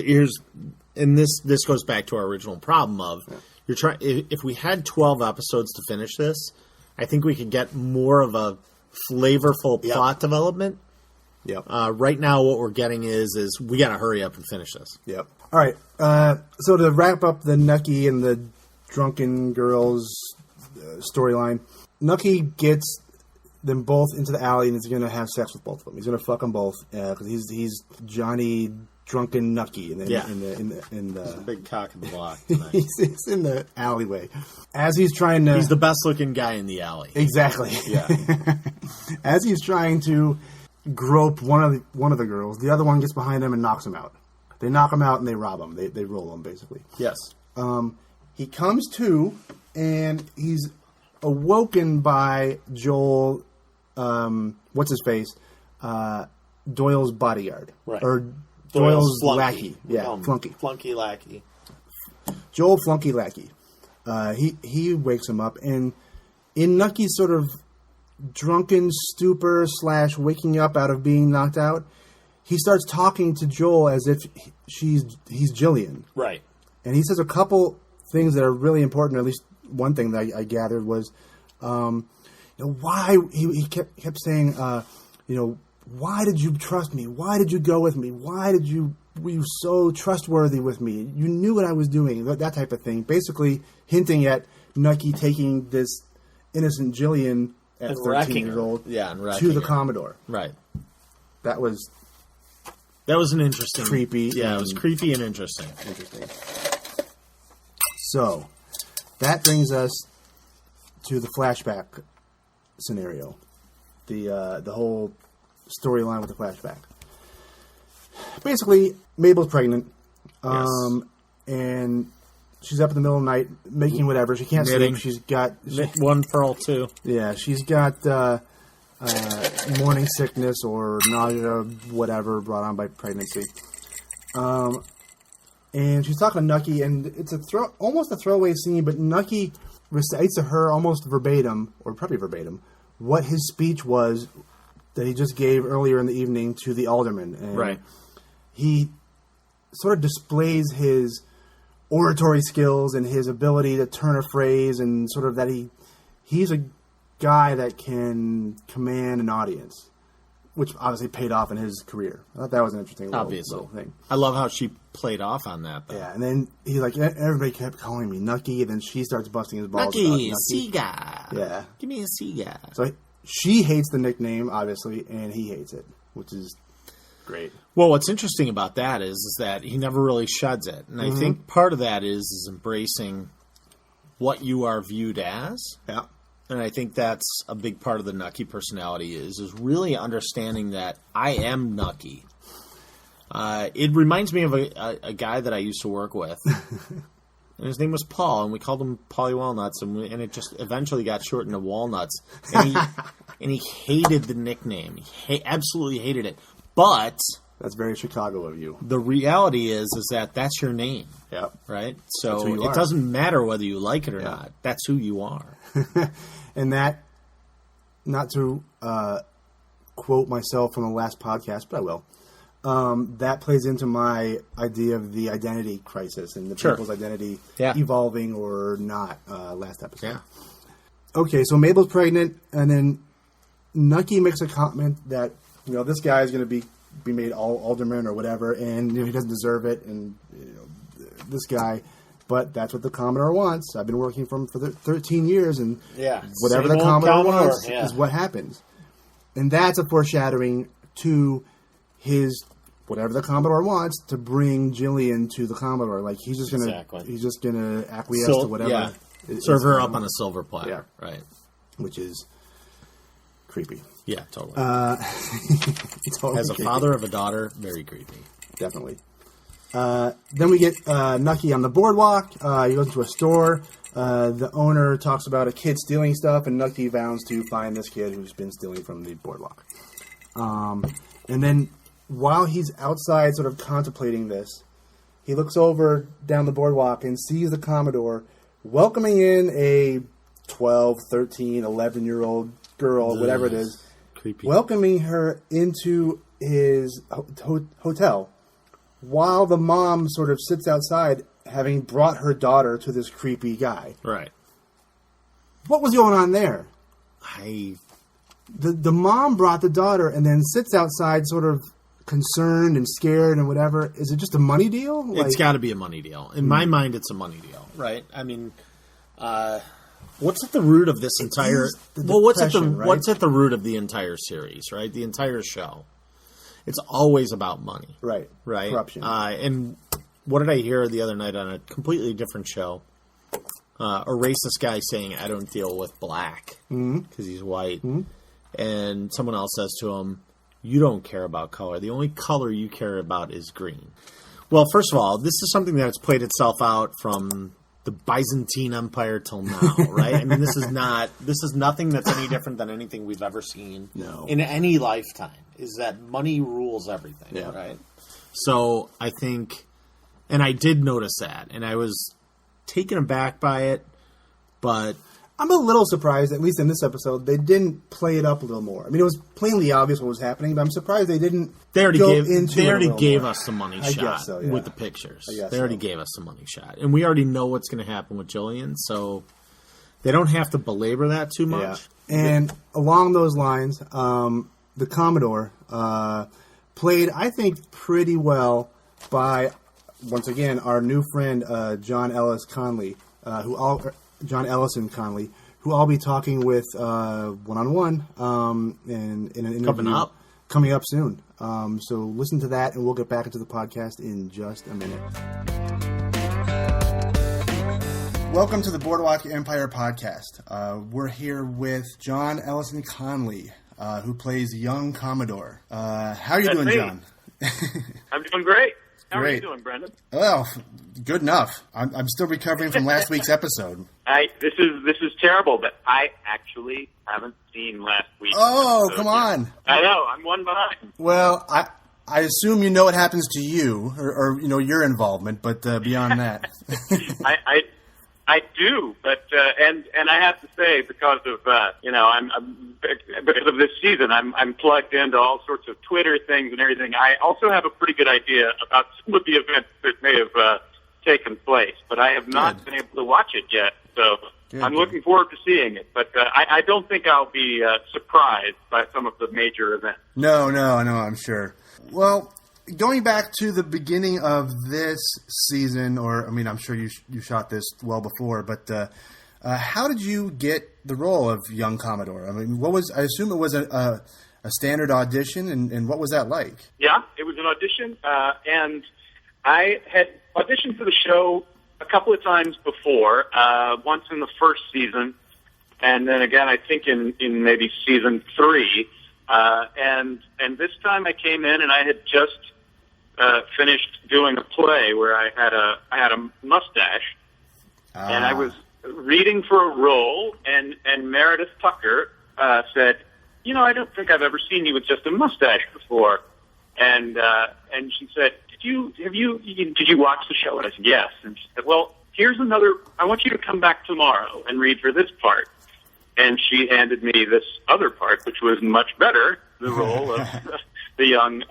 and this goes back to our original problem of if we had 12 episodes to finish this, I think we could get more of a flavorful plot development. Yep. Right now, what we're getting is we got to hurry up and finish this. Yep. All right. So to wrap up the Nucky and the drunken girls storyline, Nucky gets them both into the alley and is going to have sex with both of them. He's going to fuck them both because he's Johnny Drunken Nucky in the big cock in the block. he's in the alleyway as he's trying to. He's the best looking guy in the alley. Exactly. Yeah. As he's trying to grope one of the girls, the other one gets behind him and knocks him out. They knock him out and they rob him. They roll him basically. Yes. He comes to, and he's awoken by Joel, what's his face, Doyle's bodyguard. Right. Or Doyle's lackey. Yeah, Flunky. Flunky lackey. Joel Flunky lackey. He wakes him up, and in Nucky's sort of drunken stupor / waking up out of being knocked out, he starts talking to Joel as if he's Jillian. Right. And he says a couple things that are really important. At least one thing that I gathered was, why he kept saying, why did you trust me? Why did you go with me? Were you so trustworthy with me? You knew what I was doing. That type of thing. Basically hinting at Nucky taking this innocent Jillian at 13 years old to the Commodore. Right. That was an interesting... Creepy. Yeah, it was creepy and interesting. So, that brings us to the flashback scenario. The whole storyline with the flashback. Basically, Mabel's pregnant. Yes. And she's up in the middle of the night making whatever. She can't sleep. She's got... one pearl, too. Yeah, she's got morning sickness or nausea, whatever, brought on by pregnancy. And she's talking to Nucky, and it's almost a throwaway scene, but Nucky recites to her almost verbatim, or probably verbatim, what his speech was that he just gave earlier in the evening to the alderman. And right. He sort of displays his oratory skills and his ability to turn a phrase and sort of that he's a guy that can command an audience, which obviously paid off in his career. I thought that was an interesting little thing. I love how she played off on that, though. Yeah, and then he's like, everybody kept calling me Nucky, and then she starts busting his balls. Nucky, Seaguy. Yeah. Give me a Seaguy. So she hates the nickname, obviously, and he hates it, which is great. Well, what's interesting about that is that he never really sheds it. And I think part of that is embracing what you are viewed as. Yeah. And I think that's a big part of the Nucky personality is really understanding that I am Nucky. It reminds me of a guy that I used to work with. And his name was Paul, and we called him Paulie Walnuts, and it just eventually got shortened to Walnuts. And he hated the nickname. He absolutely hated it. But that's very Chicago of you. The reality is that that's your name. Yeah. Right? So it doesn't matter whether you like it or not. That's who you are. And that, not to quote myself from the last podcast, but I will. That plays into my idea of the identity crisis and the people's identity evolving or not last episode. Yeah. Okay, so Mabel's pregnant, and then Nucky makes a comment that, this guy is going to be made alderman or whatever, and he doesn't deserve it, and this guy, but that's what the Commodore wants. I've been working for him for 13 years, and whatever the Commodore wants is what happens. And that's a foreshadowing to his whatever the Commodore wants to bring Jillian to the Commodore. Like he's just gonna acquiesce to whatever. Serve her up on a silver platter, right? Which is creepy. Yeah, totally. Totally As a father of a daughter, very creepy. Definitely. Then we get Nucky on the boardwalk. He goes into a store. The owner talks about a kid stealing stuff, and Nucky vows to find this kid who's been stealing from the boardwalk. And then while he's outside sort of contemplating this, he looks over down the boardwalk and sees the Commodore welcoming in a 12, 13, 11-year-old girl, whatever it is, creepy, welcoming her into his hotel while the mom sort of sits outside having brought her daughter to this creepy guy. Right. What was going on there? The mom brought the daughter and then sits outside sort of concerned and scared and whatever. Is it just a money deal? It's got to be a money deal. In my mind, it's a money deal, right? I mean, what's at the root of this entire... what's at the root of the entire series, right? The entire show. It's always about money. Right. Corruption. And what did I hear the other night on a completely different show? A racist guy saying, I don't deal with black because he's white. Mm-hmm. And someone else says to him, you don't care about color. The only color you care about is green. Well, first of all, this is something that's played itself out from the Byzantine Empire till now, right? I mean, this is nothing that's any different than anything we've ever seen in any lifetime, is that money rules everything, right? So I think, and I did notice that, and I was taken aback by it, but... I'm a little surprised, at least in this episode, they didn't play it up a little more. I mean, it was plainly obvious what was happening, but I'm surprised they didn't They already gave us the money shot with the pictures. They already gave us the money shot. And we already know what's going to happen with Jillian, so they don't have to belabor that too much. Yeah. And along those lines, the Commodore played, I think, pretty well by, once again, our new friend, John Ellison Conley, who I'll be talking with one-on-one in an interview coming up soon. So listen to that, and we'll get back into the podcast in just a minute. Welcome to the Boardwalk Empire podcast. We're here with John Ellison Conley, who plays young Commodore. How are you doing, John? I'm doing great. How are you doing, Brendan? Well, good enough. I'm still recovering from last week's episode. This is terrible, but I actually haven't seen last week's episode come on. Yet. I know. I'm one behind. Well, I assume you know what happens to you, or your involvement, but beyond that. I do, but and I have to say, because of because of this season, I'm plugged into all sorts of Twitter things and everything. I also have a pretty good idea about some of the events that may have taken place, but I have not been able to watch it yet. So I'm looking forward to seeing it. But I don't think I'll be surprised by some of the major events. No, I'm sure. Well, going back to the beginning of this season, or I mean, I'm sure you shot this well before, but how did you get the role of young Commodore? I mean, I assume it was a standard audition, and what was that like? Yeah, it was an audition, and I had auditioned for the show a couple of times before, once in the first season, and then again, I think in maybe season 3, and this time I came in and I had just finished doing a play where I had a mustache, and I was reading for a role, and Meredith Tucker said, I don't think I've ever seen you with just a mustache before, and she said, did you watch the show? And I said, yes. And she said, well, here's another. I want you to come back tomorrow and read for this part. And she handed me this other part, which was much better, the role of the young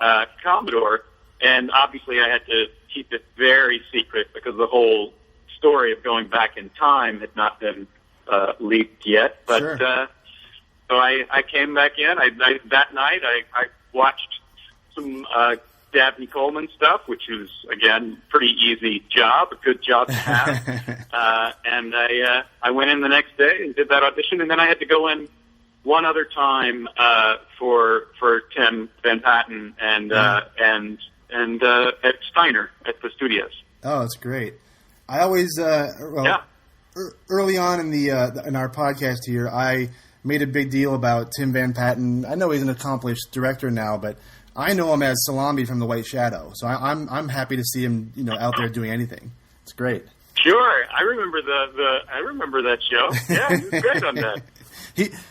Commodore. And obviously I had to keep it very secret because the whole story of going back in time had not been leaked yet. But sure. So I came back in. That night I watched some Dabney Coleman stuff, which is, again, pretty easy job, a good job to have. And I went in the next day and did that audition, and then I had to go in one other time for Tim Van Patten and at Steiner at the studios. Oh, that's great. I always early on in our podcast here, I made a big deal about Tim Van Patten. I know he's an accomplished director now, but I know him as Salami from The White Shadow, so I'm happy to see him out there doing anything. It's great. Sure, I remember that show. Yeah, he was great on that.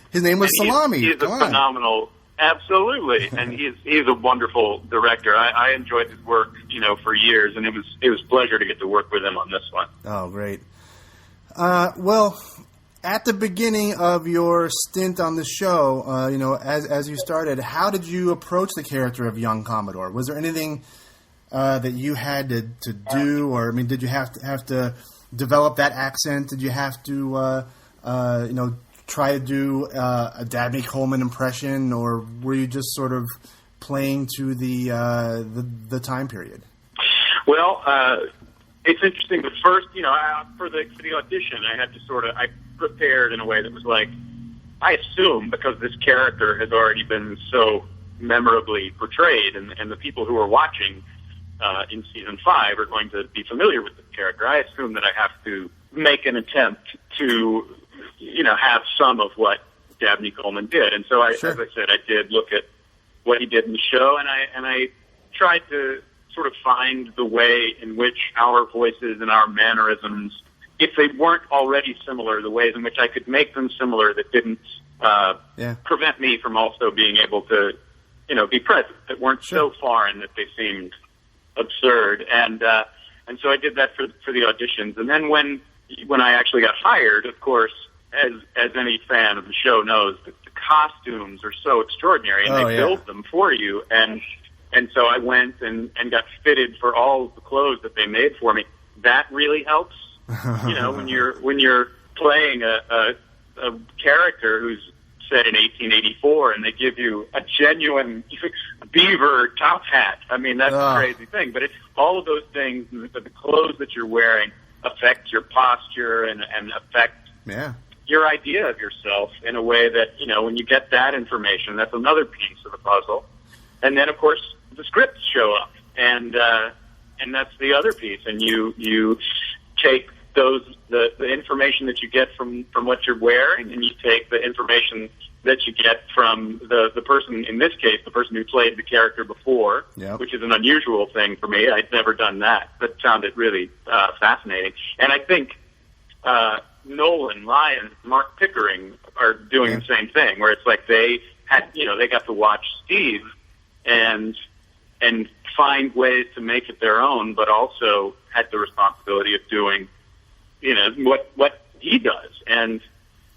His name was Salami. He's a phenomenal, absolutely, and he's a wonderful director. I enjoyed his work, for years, and it was a pleasure to get to work with him on this one. Oh, great. Well, at the beginning of your stint on the show, as you started, how did you approach the character of young Commodore? Was there anything that you had to do, or I mean, did you have to develop that accent? Did you have to try to do a Dabney Coleman impression, or were you just sort of playing to the time period? Well, it's interesting. But first, for the audition, I had to I prepared in a way that was like, I assume because this character has already been so memorably portrayed, and the people who are watching in season 5 are going to be familiar with the character. I assume that I have to make an attempt to, have some of what Dabney Coleman did. And so as I said, I did look at what he did in the show, and I tried to sort of find the way in which our voices and our mannerisms, if they weren't already similar, the ways in which I could make them similar that didn't prevent me from also being able to, be present, that weren't so foreign that they seemed absurd. And so I did that for the auditions. And then when I actually got hired, of course, as any fan of the show knows, the costumes are so extraordinary, and they build them for you. And so I went and got fitted for all of the clothes that they made for me. That really helps. When you're playing a character who's set in 1884 and they give you a genuine beaver top hat. I mean, that's a crazy thing. But it's all of those things, the clothes that you're wearing affect your posture and affect your idea of yourself in a way that, when you get that information, that's another piece of the puzzle. And then, of course, the scripts show up, and that's the other piece. And you take the information that you get from what you're wearing, and you take the information that you get from the person, in this case, the person who played the character before, which is an unusual thing for me. I'd never done that, but found it really fascinating. And I think Nolan, Lyons, Mark Pickering are doing the same thing, where it's like they got to watch Steve and find ways to make it their own, but also had the responsibility of doing, what he does. And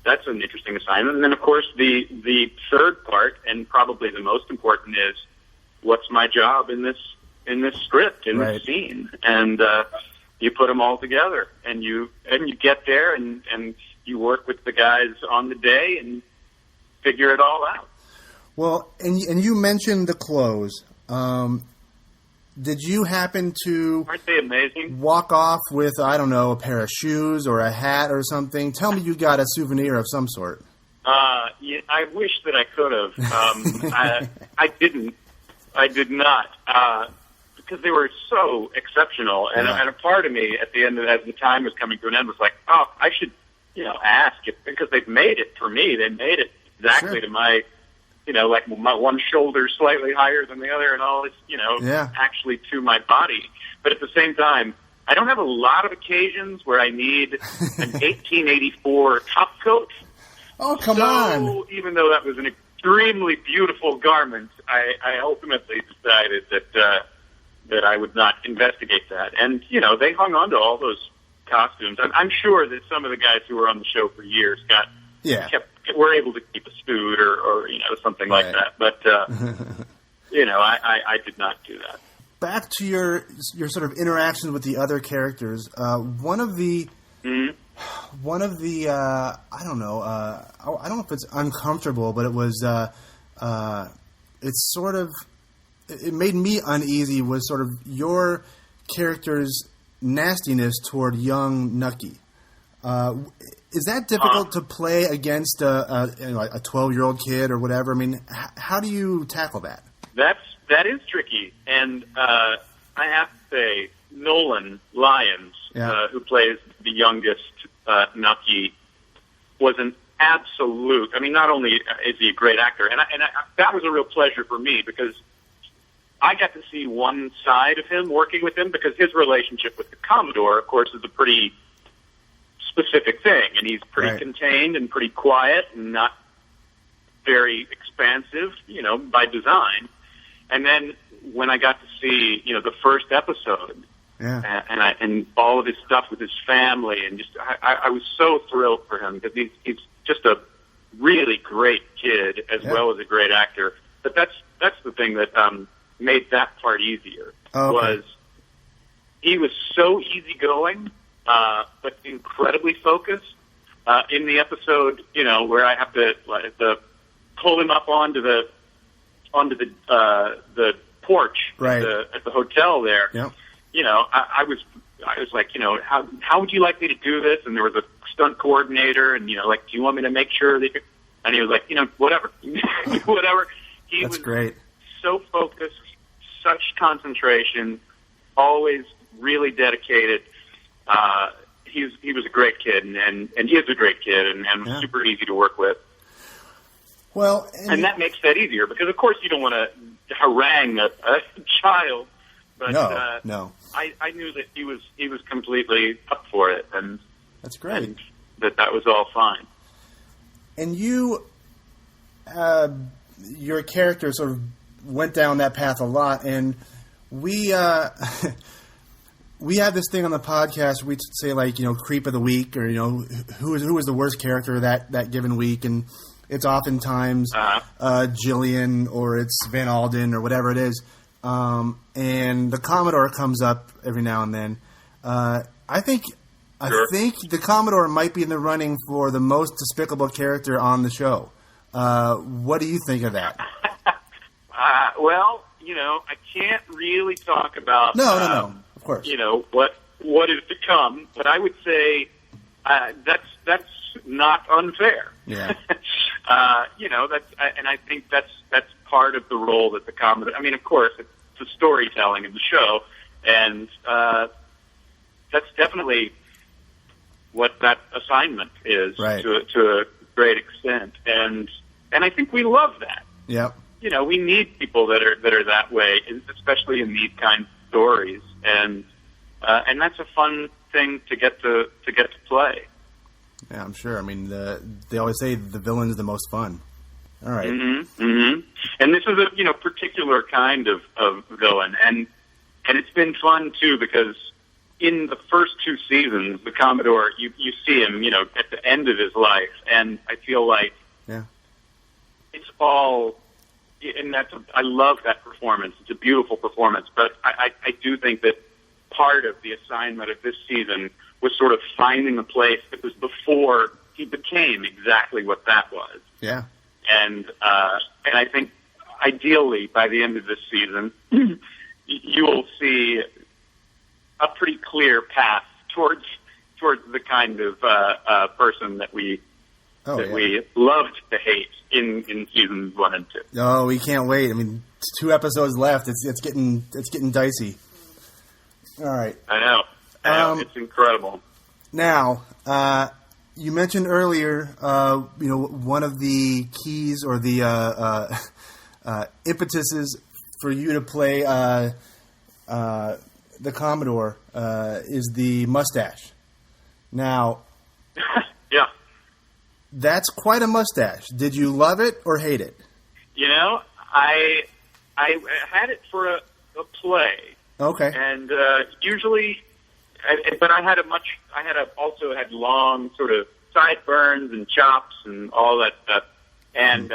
that's an interesting assignment. And then, of course, the third part, and probably the most important, is what's my job in this script, in this scene. And, you put them all together, and you get there, and you work with the guys on the day and figure it all out. Well, and you mentioned the clothes. Did you happen to Aren't they amazing? walk off with, I don't know, a pair of shoes or a hat or something? Tell me you got a souvenir of some sort. Yeah, I wish that I could have. I didn't. I did not. Because they were so exceptional. And, Yeah. and a part of me at the end, as the time was coming to an end, was like, oh, I should, ask it, because they've made it for me. They made it exactly Sure. to my, like my one shoulder slightly higher than the other, and all this, Yeah. actually to my body. But at the same time, I don't have a lot of occasions where I need an 1884 top coat. Oh, come on. So even though that was an extremely beautiful garment, I ultimately decided that I would not investigate that. And, they hung on to all those costumes. I'm sure that some of the guys who were on the show for years were able to keep a suit or something like Right. that. But, I did not do that. Back to your sort of interactions with the other characters. One of the I don't know. I don't know if it's uncomfortable, but it was. It's sort of. It made me uneasy. Was sort of your character's nastiness toward young Nucky. Is that difficult to play against a 12-year-old kid or whatever? I mean, how do you tackle that? That is tricky, and I have to say, Nolan Lyons, who plays the youngest Nucky, was an absolute. I mean, not only is he a great actor, and that was a real pleasure for me, because I got to see one side of him working with him, because his relationship with the Commodore, of course, is a pretty specific thing, and he's pretty Right. contained and pretty quiet and not very expansive, by design. And then when I got to see, the first episode, and all of his stuff with his family, and just I was so thrilled for him, because he's just a really great kid as well as a great actor. But that's the thing that made that part easier. Was he was so easygoing, but incredibly focused. In the episode, where I have to pull him up onto the porch at the hotel there. Yep. I was like, how would you like me to do this? And there was a stunt coordinator, and do you want me to make sure that? And he was like, whatever, whatever. That's was great. So focused, such concentration, always really dedicated. He was a great kid, and he is a great kid, and super easy to work with. Well, and that makes that easier, because of course you don't want to harangue a child, but no. I knew that he was completely up for it, and that's great. And that was all fine. And you, your character sort of went down that path a lot, and we we have this thing on the podcast. We say creep of the week, or who is the worst character that given week, and it's oftentimes Jillian, or it's Van Alden, or whatever it is. And the Commodore comes up every now and then. I think the Commodore might be in the running for the most despicable character on the show. What do you think of that? Well, I can't really talk about no, of course. What is to come, but I would say that's not unfair. Yeah. And I think that's part of the role that the Commodore. I mean, of course, it's the storytelling of the show, and that's definitely what that assignment is, right. to a great extent, and I think we love that. Yep. We need people that are that way, especially in these kinds of stories, and that's a fun thing to get to play. Yeah, I'm sure. I mean, they always say the villain is the most fun. All right. Mm-hmm, mm-hmm. And this is a particular kind of villain, and it's been fun too, because in the first two seasons, the Commodore, you see him, at the end of his life, and I feel like it's all, and I love that performance. It's a beautiful performance, but I do think that part of the assignment of this season was sort of finding a place that was before he became exactly what that was. Yeah. And I think ideally by the end of this season, you will see a pretty clear path towards the kind of person that we loved to hate in seasons 1 and 2. Oh, we can't wait. I mean, 2 episodes left. It's getting dicey. All right. I know. It's incredible. Now, you mentioned earlier, one of the keys or the impetuses for you to play the Commodore is the mustache. Now, yeah, that's quite a mustache. Did you love it or hate it? I had it for a play. Okay. And usually, but I also had long sort of sideburns and chops and all that stuff. And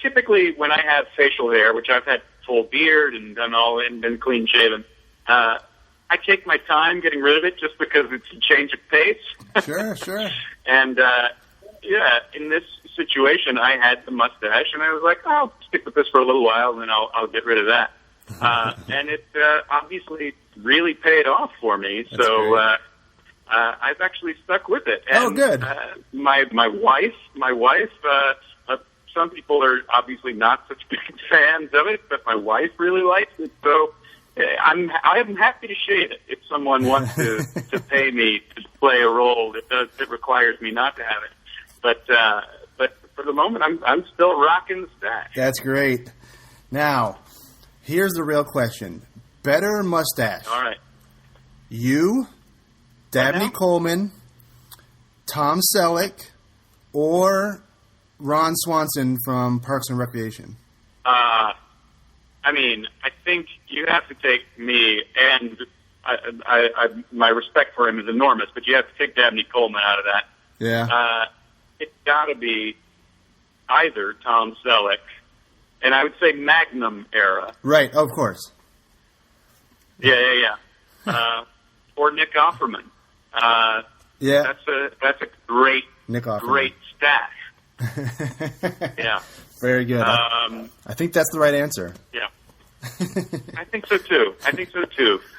typically, when I have facial hair, which I've had full beard and done all and been clean shaven, I take my time getting rid of it just because it's a change of pace. Sure. And in this situation, I had the mustache, and I was like, I'll stick with this for a little while, and then I'll get rid of that. And it obviously really paid off for me. That's so great. I've actually stuck with it. And, good. My wife. Some people are obviously not such big fans of it, but my wife really likes it. So I'm happy to shade it if someone wants to pay me to play a role that requires me not to have it. But for the moment, I'm still rocking the stash. That's great. Now, here's the real question: better mustache? All right. You, Dabney Coleman, Tom Selleck, or Ron Swanson from Parks and Recreation? I think you have to take me, and my respect for him is enormous, but you have to take Dabney Coleman out of that. Yeah. It's got to be either Tom Selleck, and I would say Magnum era. Right, of course. Yeah. Or Nick Offerman. Yeah. That's a great, Nick Offerman. great stash. Yeah. Very good. I think that's the right answer. Yeah. I think so too.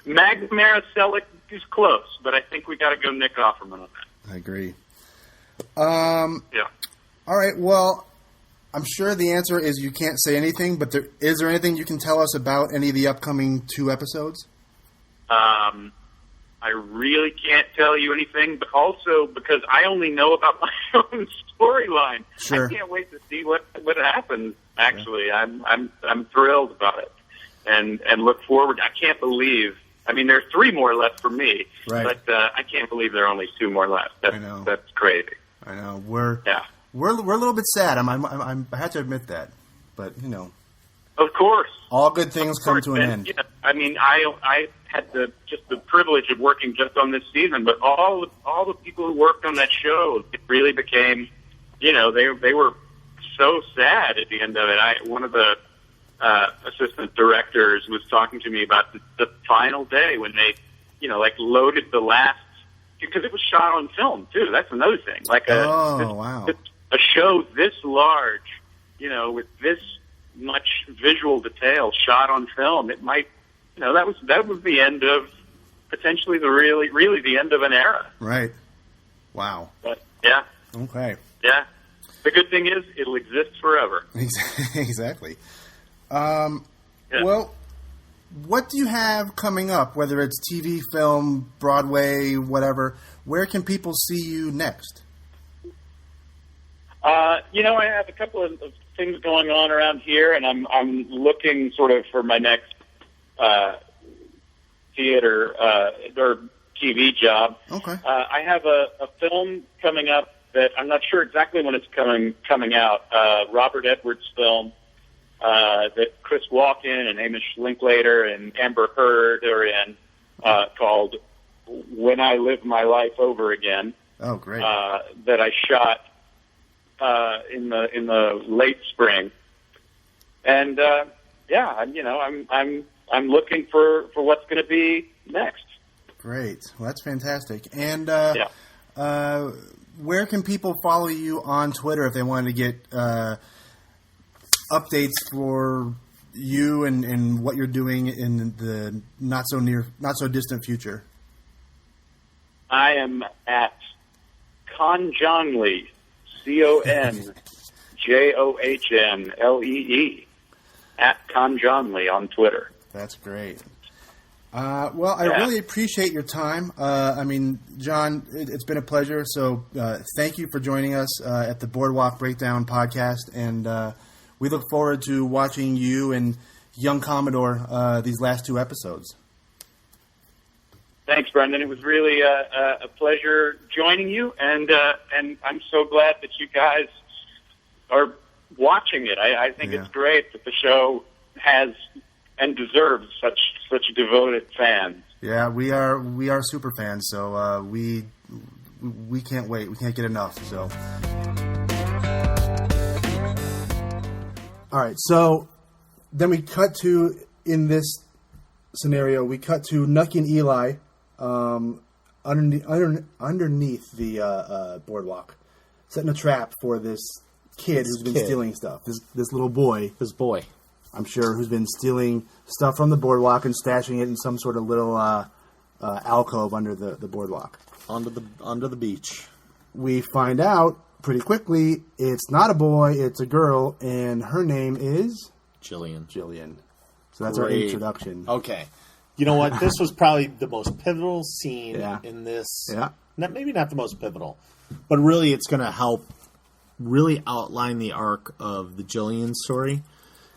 Magnum era Selleck is close, but I think we got to go Nick Offerman on that. I agree. Yeah. All right. Well, I'm sure the answer is you can't say anything, but is there anything you can tell us about any of the upcoming 2 episodes? I really can't tell you anything, but also because I only know about my own storyline. Sure. I can't wait to see what happens. Actually, yeah. I'm thrilled about it, and look forward. I can't believe. I mean, there's 3 more left for me, right. But I can't believe there are only 2 more left. I know. That's crazy. I know. We're a little bit sad. I have to admit that, but Of course. All good things come to an end. Yeah, I had the privilege of working just on this season, but all the people who worked on that show, it really became, they were so sad at the end of it. One of the assistant directors was talking to me about the final day when they, loaded the last, because it was shot on film too. That's another thing. Wow. A show this large, with this much visual detail shot on film, it might, that was the end of potentially really the end of an era. Right. Wow. But yeah. Okay. Yeah. The good thing is it'll exist forever. Exactly. Yeah. Well, what do you have coming up? Whether it's TV, film, Broadway, whatever. Where can people see you next? I have a couple of things going on around here, and I'm looking sort of for my next theater or TV job. Okay. I have a film coming up that I'm not sure exactly when it's coming out. Robert Edwards' film that Chris Walken and Hamish Linklater and Amber Heard are in, called "When I Live My Life Over Again." Oh, great! That I shot in the late spring, and I'm I'm looking for what's going to be next. Great. Well, that's fantastic. And Yeah. Where can people follow you on Twitter if they wanted to get updates for you and what you're doing in the not so distant future? I am at Conjohnlee, ConJohnlee, at Conjohnlee on Twitter. That's great. Well, I really appreciate your time. John, it's been a pleasure. So thank you for joining us at the Boardwalk Breakdown podcast. And we look forward to watching you and young Commodore these last 2 episodes. Thanks, Brendan. It was really a pleasure joining you, and I'm so glad that you guys are watching it. I think it's great that the show has and deserves such devoted fans. Yeah, we are super fans, so we can't wait. We can't get enough. So, all right. So then we cut to, in this scenario, we cut to Nucky and Eli underneath the boardwalk, setting a trap for this kid who's been stealing stuff. This little boy. This boy. I'm sure, who's been stealing stuff from the boardwalk and stashing it in some sort of little alcove under the boardwalk. Under the beach. We find out pretty quickly it's not a boy, it's a girl, and her name is Jillian. So that's our introduction. Okay. You know what? This was probably the most pivotal scene in this. Yeah. Maybe not the most pivotal, but really it's going to help really outline the arc of the Jillian story.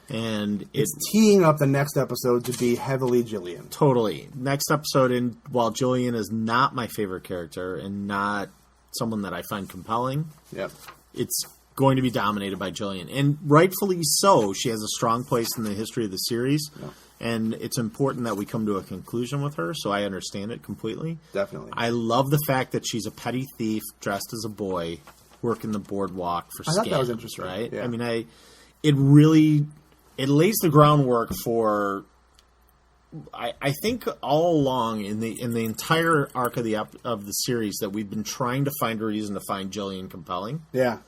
And it's teeing up the next episode to be heavily Jillian. Totally. Next episode, while Jillian is not my favorite character and not someone that I find compelling, it's going to be dominated by Jillian. And rightfully so. She has a strong place in the history of the series. Yeah. And it's important that we come to a conclusion with her, so I understand it completely. Definitely. I love the fact that she's a petty thief dressed as a boy working the boardwalk for scams. I thought that was interesting. Right? Yeah. I mean, it lays the groundwork for. I think all along in the entire arc of the series that we've been trying to find a reason to find Jillian compelling. Yeah,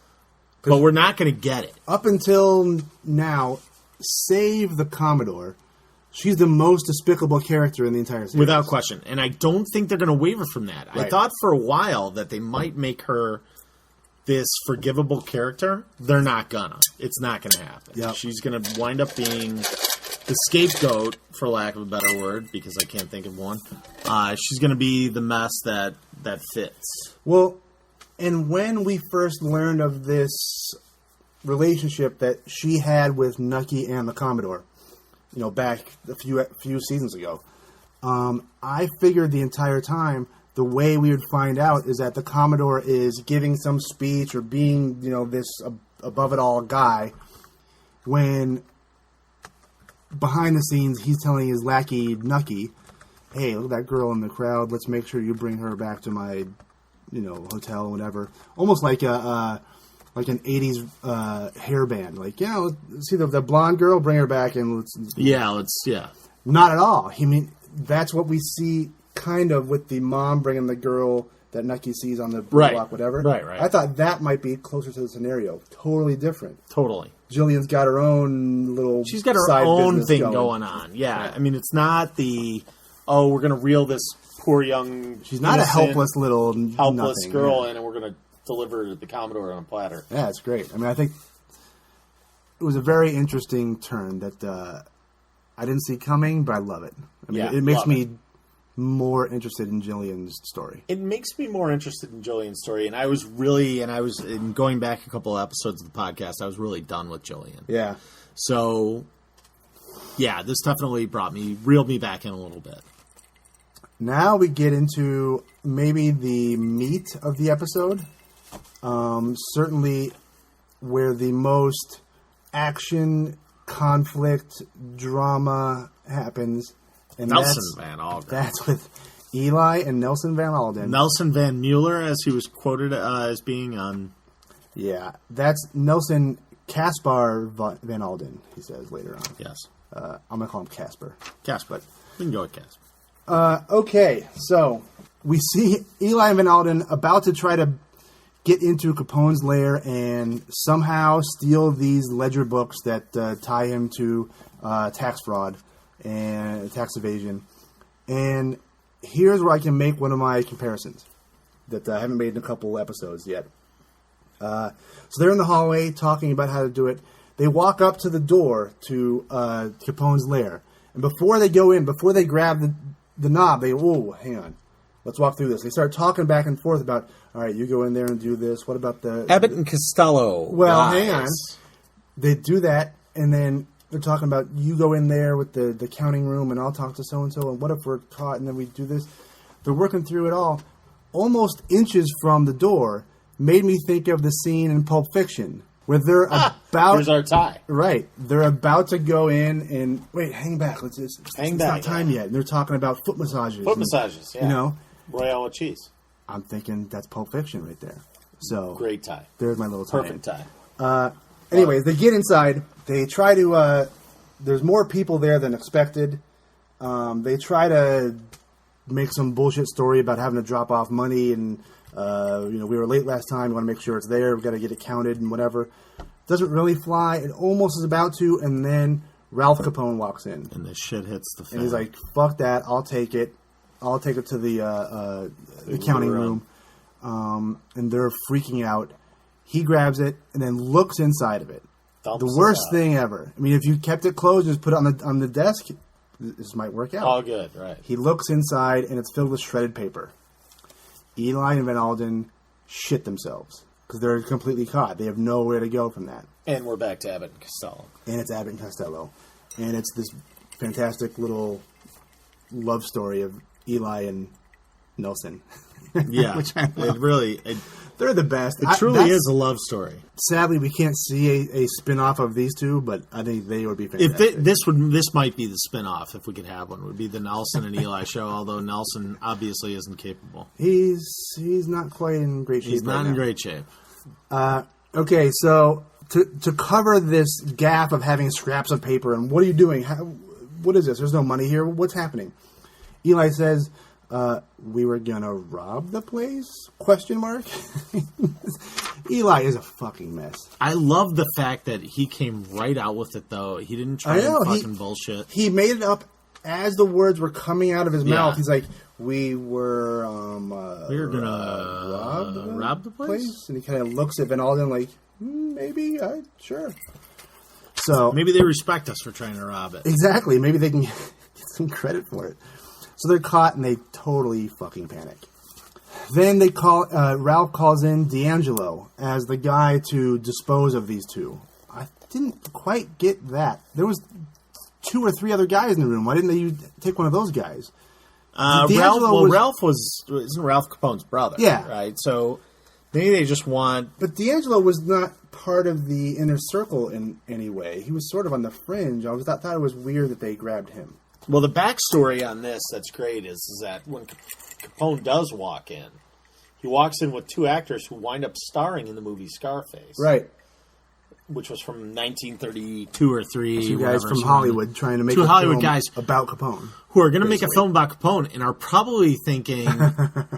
but we're not going to get it up until now. Save the Commodore. She's the most despicable character in the entire series, without question. And I don't think they're going to waver from that. Right. I thought for a while that they might make her this forgivable character. They're not gonna. It's not gonna happen. Yep. She's gonna wind up being the scapegoat, for lack of a better word, because I can't think of one. She's gonna be the mess that fits. Well, and when we first learned of this relationship that she had with Nucky and the Commodore, back a few seasons ago, I figured the entire time the way we would find out is that the Commodore is giving some speech or being, this above-it-all guy, when behind the scenes he's telling his lackey, Nucky, hey, look at that girl in the crowd. Let's make sure you bring her back to my, hotel or whatever. Almost like an 80s hair band. Like, see the blonde girl, bring her back and let's... Not at all. That's what we see kind of with the mom bringing the girl that Nucky sees on the block, whatever. Right. I thought that might be closer to the scenario. Totally different. Totally. Jillian's got her own little She's got her own thing going on. Yeah. I mean, it's not we're going to reel this poor young... She's not a helpless girl nothing, and we're going to deliver the Commodore on a platter. Yeah, it's great. I mean, I think it was a very interesting turn that I didn't see coming, but I love it. I mean, it makes me more interested in Jillian's story. It makes me more interested in Jillian's story, and in going back a couple of episodes of the podcast, I was really done with Jillian. Yeah. So, this definitely reeled me back in a little bit. Now we get into maybe the meat of the episode. Certainly where the most action, conflict, drama happens. And Nelson Van Alden. That's with Eli and Nelson Van Alden. Nelson Van Mueller, as he was quoted as being on... Yeah, that's Nelson Caspar Van Alden, he says later on. Yes. I'm going to call him Casper. Casper. We can go with Casper. Okay, so we see Eli and Van Alden about to try to get into Capone's lair and somehow steal these ledger books that tie him to tax fraud and tax evasion. And here's where I can make one of my comparisons that I haven't made in a couple episodes yet. So they're in the hallway talking about how to do it. They walk up to the door to Capone's lair. And before they go in, before they grab the knob, they go, whoa, hang on. Let's walk through this. They start talking back and forth about, all right, you go in there and do this. What about the... Abbott and Costello. Well, hang on. They do that, and then they're talking about, you go in there with the counting room, and I'll talk to so-and-so, and what if we're caught, and then we do this. They're working through it all. Almost inches from the door made me think of the scene in Pulp Fiction, where they're about... Here's our tie. Right. They're about to go in and... Wait, hang back. It's not time yet. And they're talking about foot massages. Foot massages, yeah. You know? Royale with cheese. I'm thinking that's Pulp Fiction right there. So great tie. There's my little tie. Perfect tie. Anyways, they get inside. They try to... there's more people there than expected. They try to make some bullshit story about having to drop off money and... we were late last time. We want to make sure it's there. We've got to get it counted and whatever. Doesn't really fly. It almost is about to, and then Ralph Capone walks in. And the shit hits the fan. And he's like, fuck that. I'll take it. I'll take it to the accounting room. And they're freaking out. He grabs it and then looks inside of it. The worst thing ever. I mean, if you kept it closed and just put it on the desk, this might work out. All good, right. He looks inside and it's filled with shredded paper. Eli and Van Alden shit themselves because they're completely caught. They have nowhere to go from that. And we're back to Abbott and Costello. And it's Abbott and Costello. And it's this fantastic little love story of Eli and Nelson. Yeah. Which I love. They're the best. It truly is a love story. Sadly, we can't see a spin-off of these two, but I think they would be fantastic. This might be the spin-off, if we could have one, would be the Nelson and Eli show, although Nelson obviously isn't capable. He's not quite in great shape. He's not in great shape. Okay, so to cover this gap of having scraps of paper, and what are you doing? What is this? There's no money here. What's happening? Eli says... we were gonna rob the place? Question mark. Eli is a fucking mess. I love the fact that he came right out with it, though. He didn't try and fucking bullshit. He made it up as the words were coming out of his mouth. He's like, we were gonna rob the place? And he kind of looks at Van Alden like, maybe, sure. So maybe they respect us for trying to rob it. Exactly. Maybe they can get some credit for it. So they're caught, and they totally fucking panic. Then they Ralph calls in D'Angelo as the guy to dispose of these two. I didn't quite get that. There was 2 or 3 other guys in the room. Why didn't they take one of those guys? Ralph isn't Ralph Capone's brother. Yeah. Right? So maybe they just want... But D'Angelo was not part of the inner circle in any way. He was sort of on the fringe. I thought it was weird that they grabbed him. Well, the backstory on this that's great is that when Capone does walk in, he walks in with 2 actors who wind up starring in the movie Scarface. Right. Which was from 1932 or 3. 2 guys from Hollywood trying to make a film about Capone. Who are going to make a film about Capone and are probably thinking,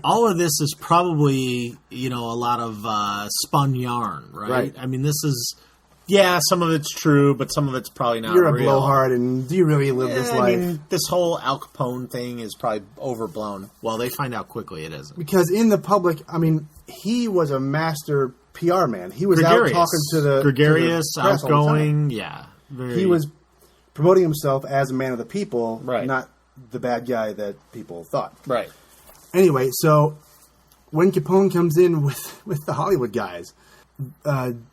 all of this is probably, a lot of spun yarn, right? I mean, this is... Yeah, some of it's true, but some of it's probably not real. You're a blowhard, and do you really live this life? I mean, this whole Al Capone thing is probably overblown. Well, they find out quickly it isn't. Because in the public, I mean, he was a master PR man. He was out talking to the gregarious, to the press outgoing, He was promoting himself as a man of the people, right. Not the bad guy that people thought. Right. Anyway, so when Capone comes in with the Hollywood guys...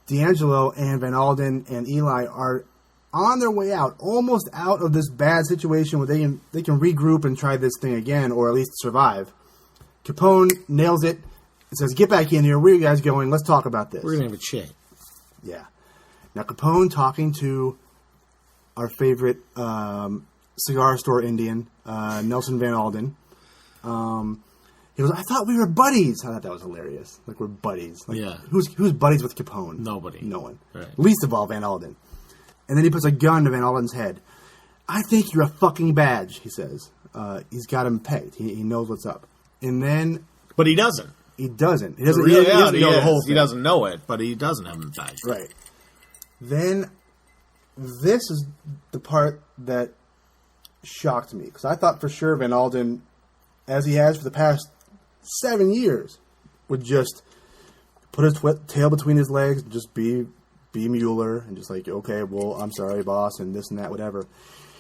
D'Angelo and Van Alden and Eli are on their way out, almost out of this bad situation where they can regroup and try this thing again, or at least survive. Capone nails it. It says, "Get back in here. Where are you guys going? Let's talk about this." We're gonna have a chat. Yeah. Now Capone talking to our favorite cigar store Indian, Nelson Van Alden. He goes, I thought we were buddies. I thought that was hilarious. Like, we're buddies. Like, yeah. Who's buddies with Capone? Nobody. No one. Right. Least of all, Van Alden. And then he puts a gun to Van Alden's head. I think you're a fucking badge, he says. He's got him pegged. He knows what's up. And then... But he doesn't. He doesn't. He doesn't know the whole thing. He doesn't know it, but he doesn't have him pegged. Right. Then, this is the part that shocked me. Because I thought for sure Van Alden, as he has for the past 7 years, would just put his tail between his legs and just be Mueller and just like, okay, well, I'm sorry, boss, and this and that, whatever.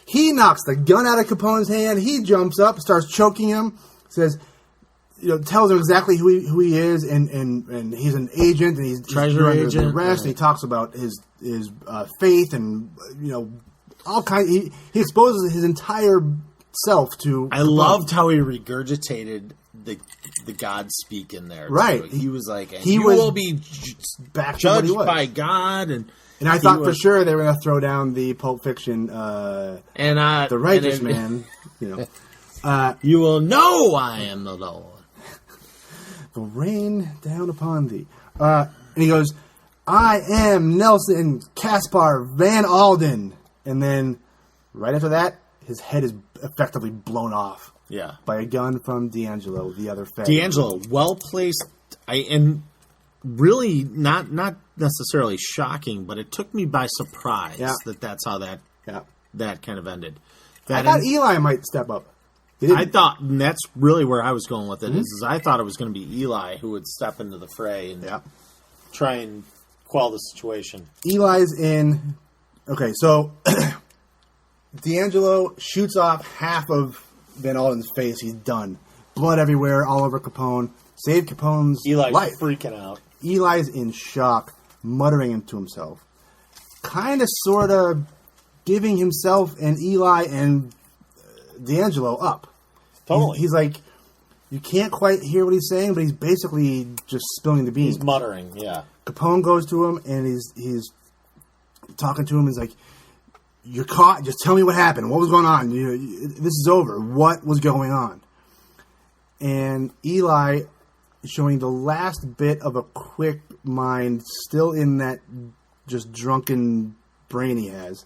He knocks the gun out of Capone's hand. He jumps up, starts choking him, says, tells him exactly who he is, and he's an agent, and he's treasure under agent. arrest. Right. And he talks about his faith, and all kinds. He exposes his entire self to. I loved how he regurgitated the God speak in there. Right. Too. He was like, he will be back judged by God, and I thought for sure they were going to throw down the Pulp Fiction, the righteous man. You will know I am the Lord. Will rain down upon thee. And he goes, I am Nelson Caspar Van Alden. And then, right after that, his head is effectively blown off. Yeah. By a gun from D'Angelo, the other fed. D'Angelo, well placed, and really not necessarily shocking, but it took me by surprise that's how that kind of ended. I thought Eli might step up. I thought, and that's really where I was going with it, is I thought it was going to be Eli who would step into the fray and try and quell the situation. Eli's in. Okay, so D'Angelo shoots off half of Van Alden's face. He's done. Blood everywhere, all over Capone. Saved Capone's life. Freaking out. Eli's in shock, muttering to himself. Kind of, sort of giving himself and Eli and D'Angelo up. Totally. He's like, you can't quite hear what he's saying, but he's basically just spilling the beans. He's muttering, yeah. Capone goes to him, and he's talking to him. He's like, you're caught. Just tell me what happened. What was going on? This is over. What was going on? And Eli, showing the last bit of a quick mind, still in that just drunken brain he has,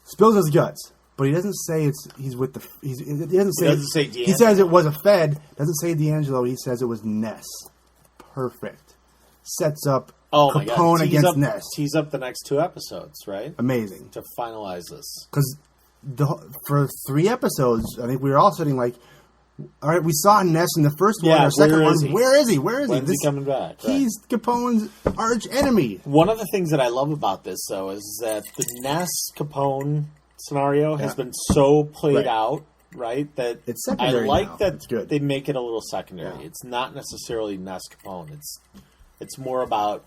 spills his guts. But he doesn't say he doesn't say D'Angelo. He says it was a Fed. Doesn't say D'Angelo. He says it was Ness. Perfect. Sets up Capone against Ness. Tease up the next 2 episodes, right? Amazing. To finalize this. Because for 3 episodes, I think we were all sitting like, all right, we saw Ness in the first one or second one. Where is he? When's he coming back? Right. He's Capone's arch enemy. One of the things that I love about this, though, is that the Ness-Capone scenario has been so played out, right? That it's secondary. I like now. that they make it a little secondary. Yeah. It's not necessarily Ness Capone. It's more about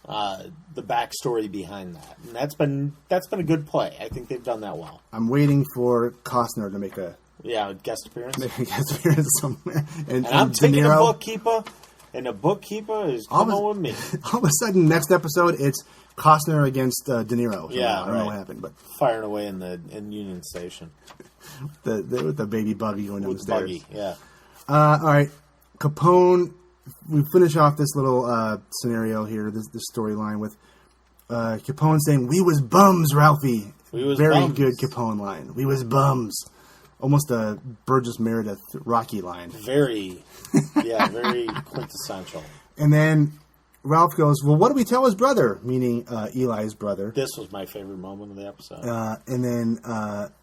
the backstory behind that, and that's been a good play. I think they've done that well. I'm waiting for Costner to make a guest appearance. Make a guest appearance somewhere, and I'm taking a bookkeeper, and the bookkeeper is coming with me. All of a sudden, next episode, it's Costner against De Niro. Yeah, I don't know what happened, but firing away in Union Station. the baby buggy going down the stairs. Buggy, yeah. All right, Capone. We finish off this little scenario here, this storyline with Capone saying, "We was bums, Ralphie." Very bums. good Capone line. "We was bums." Almost a Burgess Meredith Rocky line. Very quintessential. And then Ralph goes, well, what do we tell his brother? Meaning Eli's brother. This was my favorite moment of the episode. And then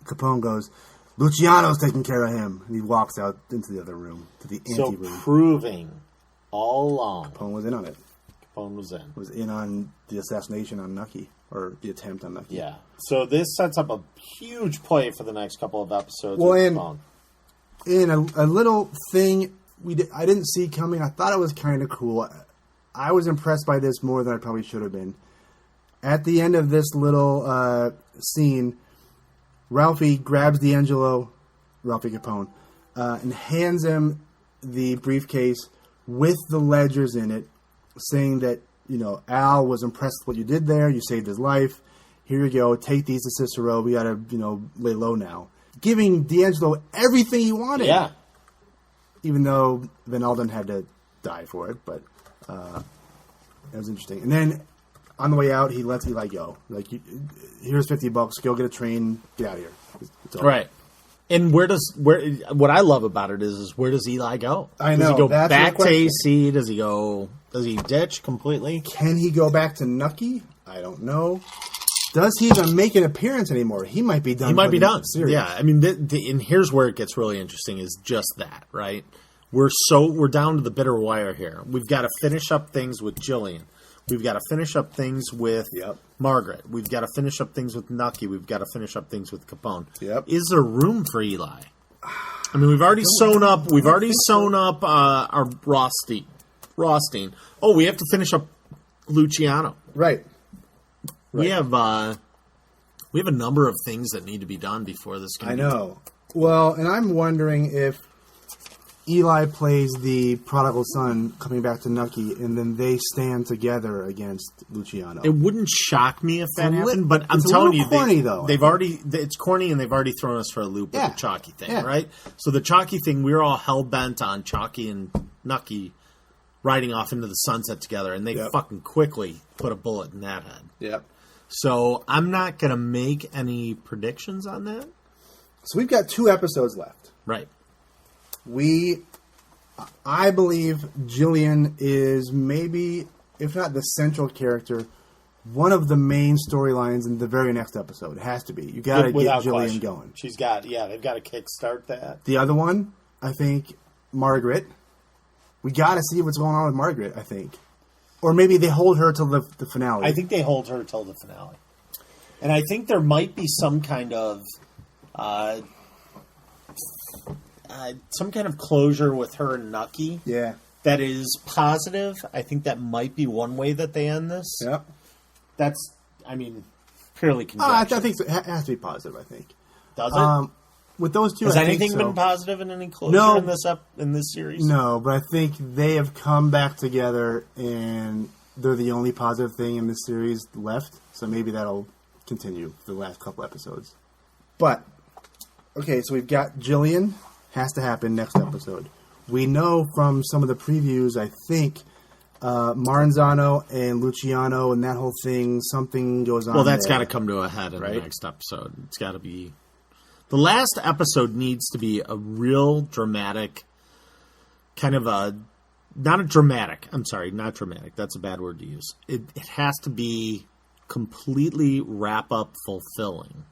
Capone goes, Luciano's taking care of him. And he walks out into the other room, to the ante-room. So proving all along. Capone was in on it. Capone was in. Was in on the assassination on Nucky, or the attempt on Nucky. Yeah. So this sets up a huge play for the next couple of episodes. Well, and a little thing I didn't see coming. I thought it was kind of cool. I was impressed by this more than I probably should have been. At the end of this little scene, Ralphie grabs D'Angelo, Ralphie Capone, and hands him the briefcase with the ledgers in it, saying that, Al was impressed with what you did there. You saved his life. Here you go. Take these to Cicero. We got to, lay low now. Giving D'Angelo everything he wanted. Yeah. Even though Van Alden had to die for it, but it was interesting. And then on the way out, he lets Eli go. Like, here's $50, go get a train, get out of here. It's all. Right. And what I love about it is where does Eli go? I know. Does he go that's back the to question. AC? Does he ditch completely? Can he go back to Nucky? I don't know. Does he even make an appearance anymore? He might be done. He might be done. Series. Yeah, I mean, and here's where it gets really interesting is just that, right? We're down to the bitter wire here. We've got to finish up things with Jillian. We've got to finish up things with Margaret. We've got to finish up things with Nucky. We've got to finish up things with Capone. Yep. Is there room for Eli? I mean, we've already sewn up. We've already sewn up our Rothstein. Oh, we have to finish up Luciano. Right. We have a number of things that need to be done before this can I know. Well, and I'm wondering if Eli plays the prodigal son coming back to Nucky, and then they stand together against Luciano. It wouldn't shock me if that a happened, but I'm it's a telling little you, corny, though. it's corny, and they've already thrown us for a loop with the Chalky thing, Yeah. right? So the Chalky thing, we were all hell-bent on Chalky and Nucky riding off into the sunset together, and they fucking quickly put a bullet in that head. Yep. So I'm not going to make any predictions on that. So we've got 2 episodes left. Right. I believe Jillian is maybe, if not the central character, one of the main storylines in the very next episode. It has to be. You got to get Jillian going. They've got to kickstart that. The other one, I think, Margaret. We got to see what's going on with Margaret, I think. Or maybe they hold her till the finale. I think they hold her till the finale. And I think there might be some kind of closure with her and Nucky. Yeah. That is positive. I think that might be one way that they end this. Yep. That's, purely conjecture. I think it has to be positive, I think. Does it? With those 2, Has I anything think so. been positive in any closure in this series? No, but I think they have come back together, and they're the only positive thing in this series left. So maybe that'll continue for the last couple episodes. But, okay, so we've got Jillian. Has to happen next episode. We know from some of the previews, I think, Maranzano and Luciano and that whole thing, something goes on. Well, that's there. got to come to a head in the next episode. It's got to be... The last episode needs to be a real dramatic, kind of a... Not dramatic. That's a bad word to use. It has to be completely wrap-up fulfilling.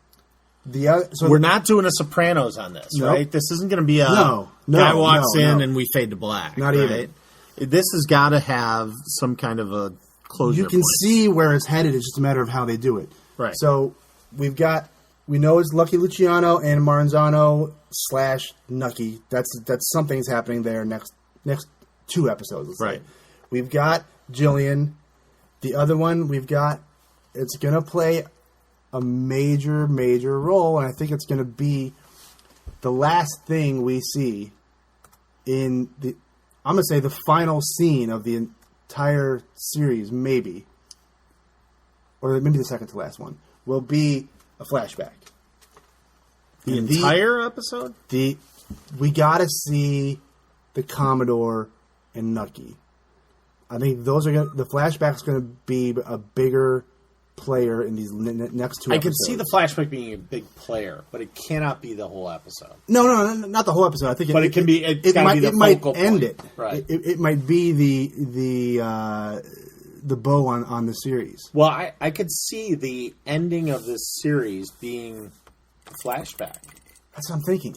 We're not doing a Sopranos on this, right? This isn't going to be a guy walks in and we fade to black. Not even. This has got to have some kind of a closure. You can point. see where it's headed. It's just a matter of how they do it. Right. So we know it's Lucky Luciano and Maranzano / Nucky. That's something's happening there next 2 episodes. Let's say. We've got Jillian. The other one it's going to play a major role, and I think it's going to be the last thing we see in I'm going to say the final scene of the entire series, maybe, or maybe the second to last one, will be a flashback. The entire episode? We got to see the Commodore and Nucky. I think the flashback's going to be a bigger player in these next 2 episodes. I can see the flashback being a big player, but it cannot be the whole episode. No, not the whole episode. I think it can be. It might end point. it. Right. It might be the bow on the series. Well, I could see the ending of this series being a flashback. That's what I'm thinking.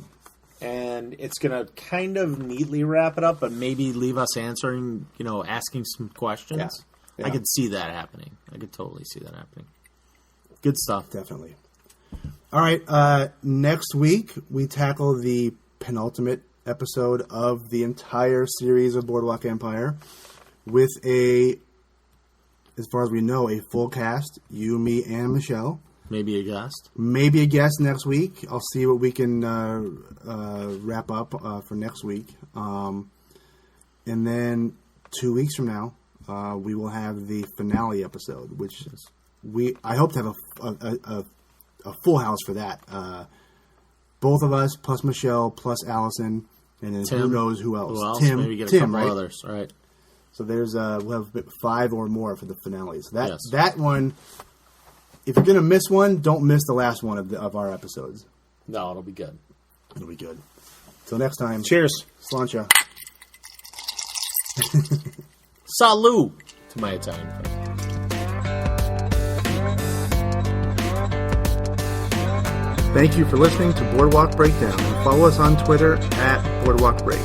And it's going to kind of neatly wrap it up, but maybe leave us asking some questions. Yeah. Yeah. I could see that happening. I could totally see that happening. Good stuff. Definitely. All right. Next week, we tackle the penultimate episode of the entire series of Boardwalk Empire with as far as we know, a full cast. You, me, and Michelle. Maybe a guest. Maybe a guest next week. I'll see what we can wrap up for next week. And then 2 weeks from now, we will have the finale episode, which I hope to have a full house for that. Both of us, plus Michelle, plus Allison, and then Tim. who knows who else. Who else? Tim, Maybe get a couple right? others. Right. So there's we'll have 5 or more for the finale. So Yes. that one, if you're gonna miss one, don't miss the last one of our episodes. No, it'll be good. It'll be good. Till next time. Cheers. Sláinte. Salud to my Italian friends. Thank you for listening to Boardwalk Breakdown, and follow us on Twitter at Boardwalk Break.